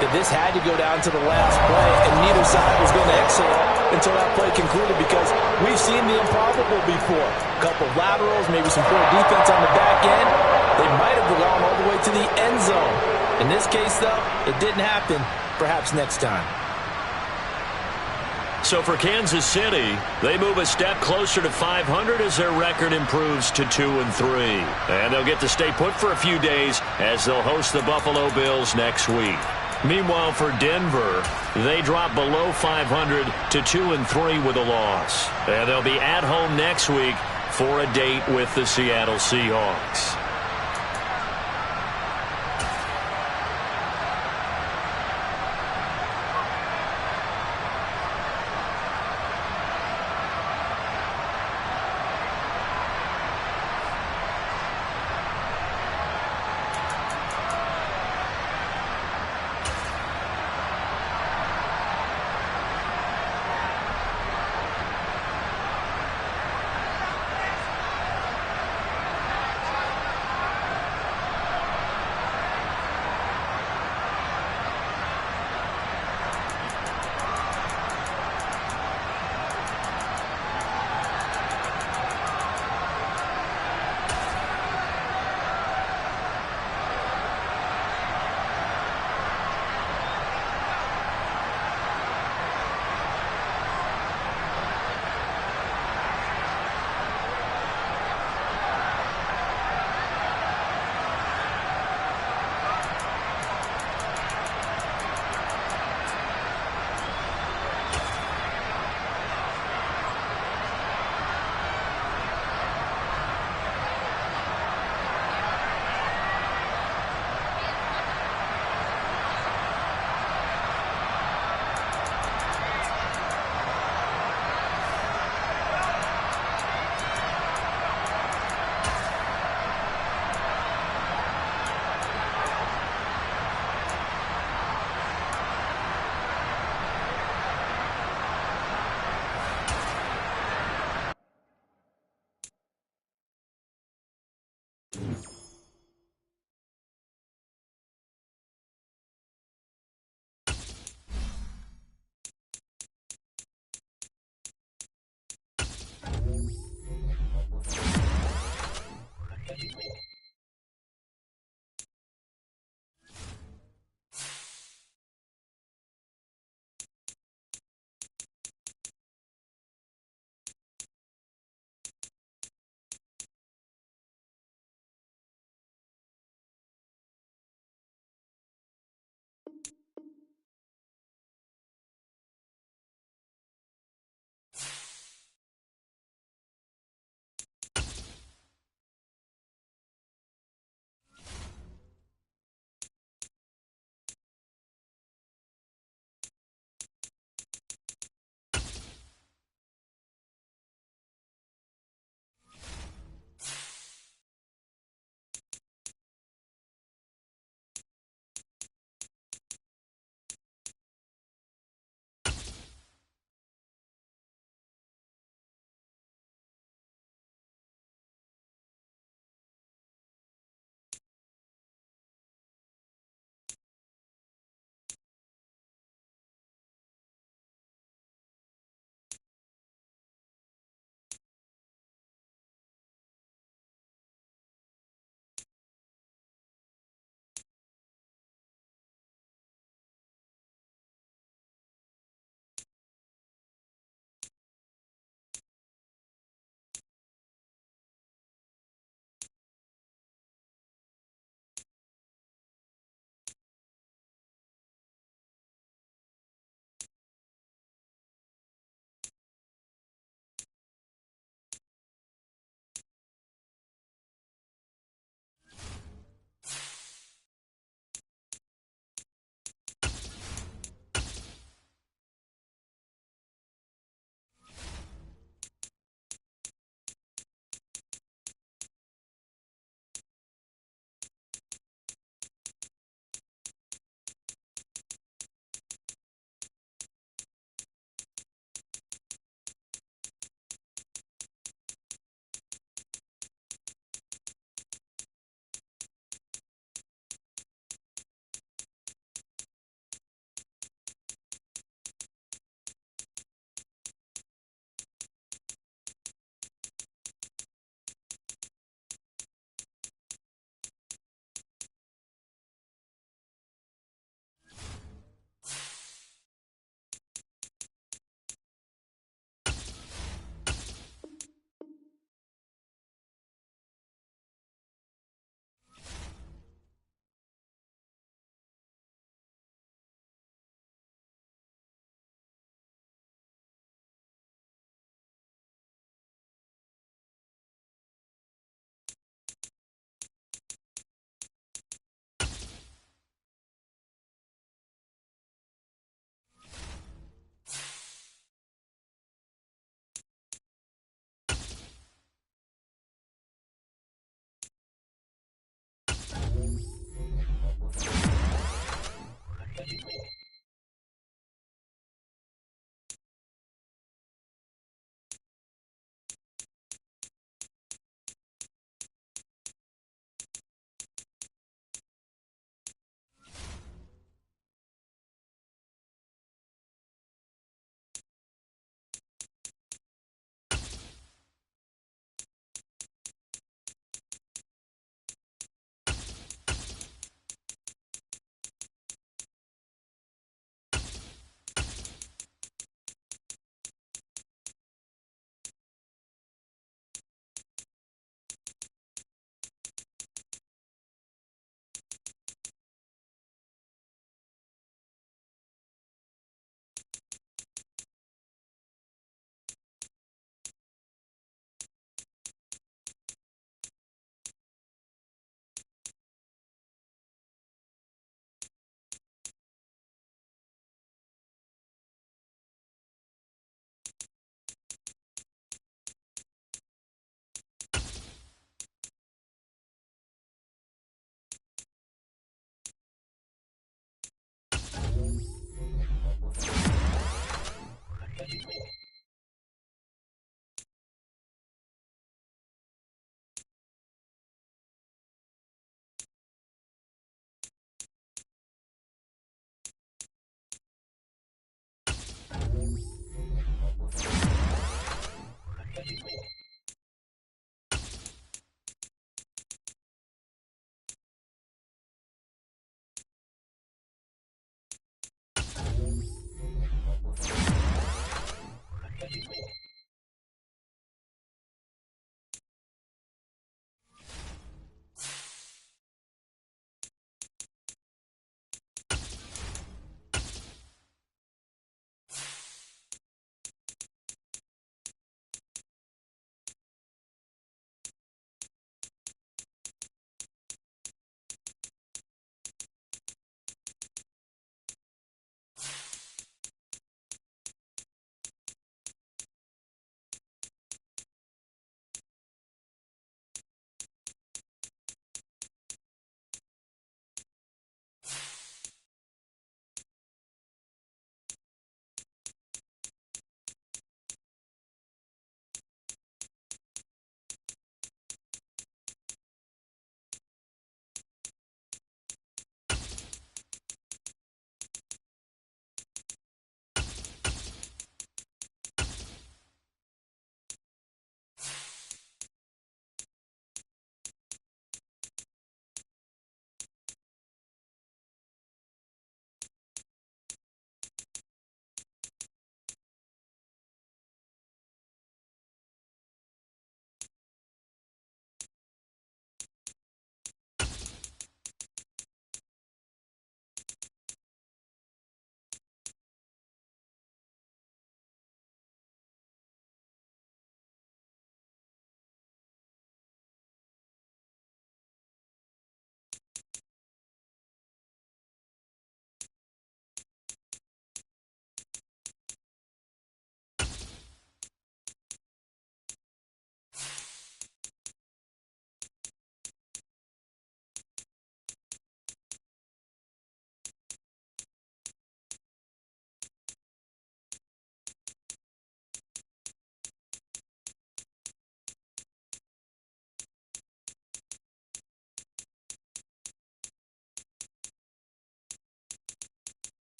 that this had to go down to the last play, and neither side was going to exhale until that play concluded because we've seen the improbable before. A couple of laterals, maybe some poor defense on the back end. They might have gone all the way to the end zone. In this case, though, it didn't happen. Perhaps next time.
So for Kansas City, they move a step closer to 500 as their record improves to 2-3. And they'll get to stay put for a few days as they'll host the Buffalo Bills next week. Meanwhile, for Denver, they drop below 500 to 2-3 with a loss. And they'll be at home next week for a date with the Seattle Seahawks.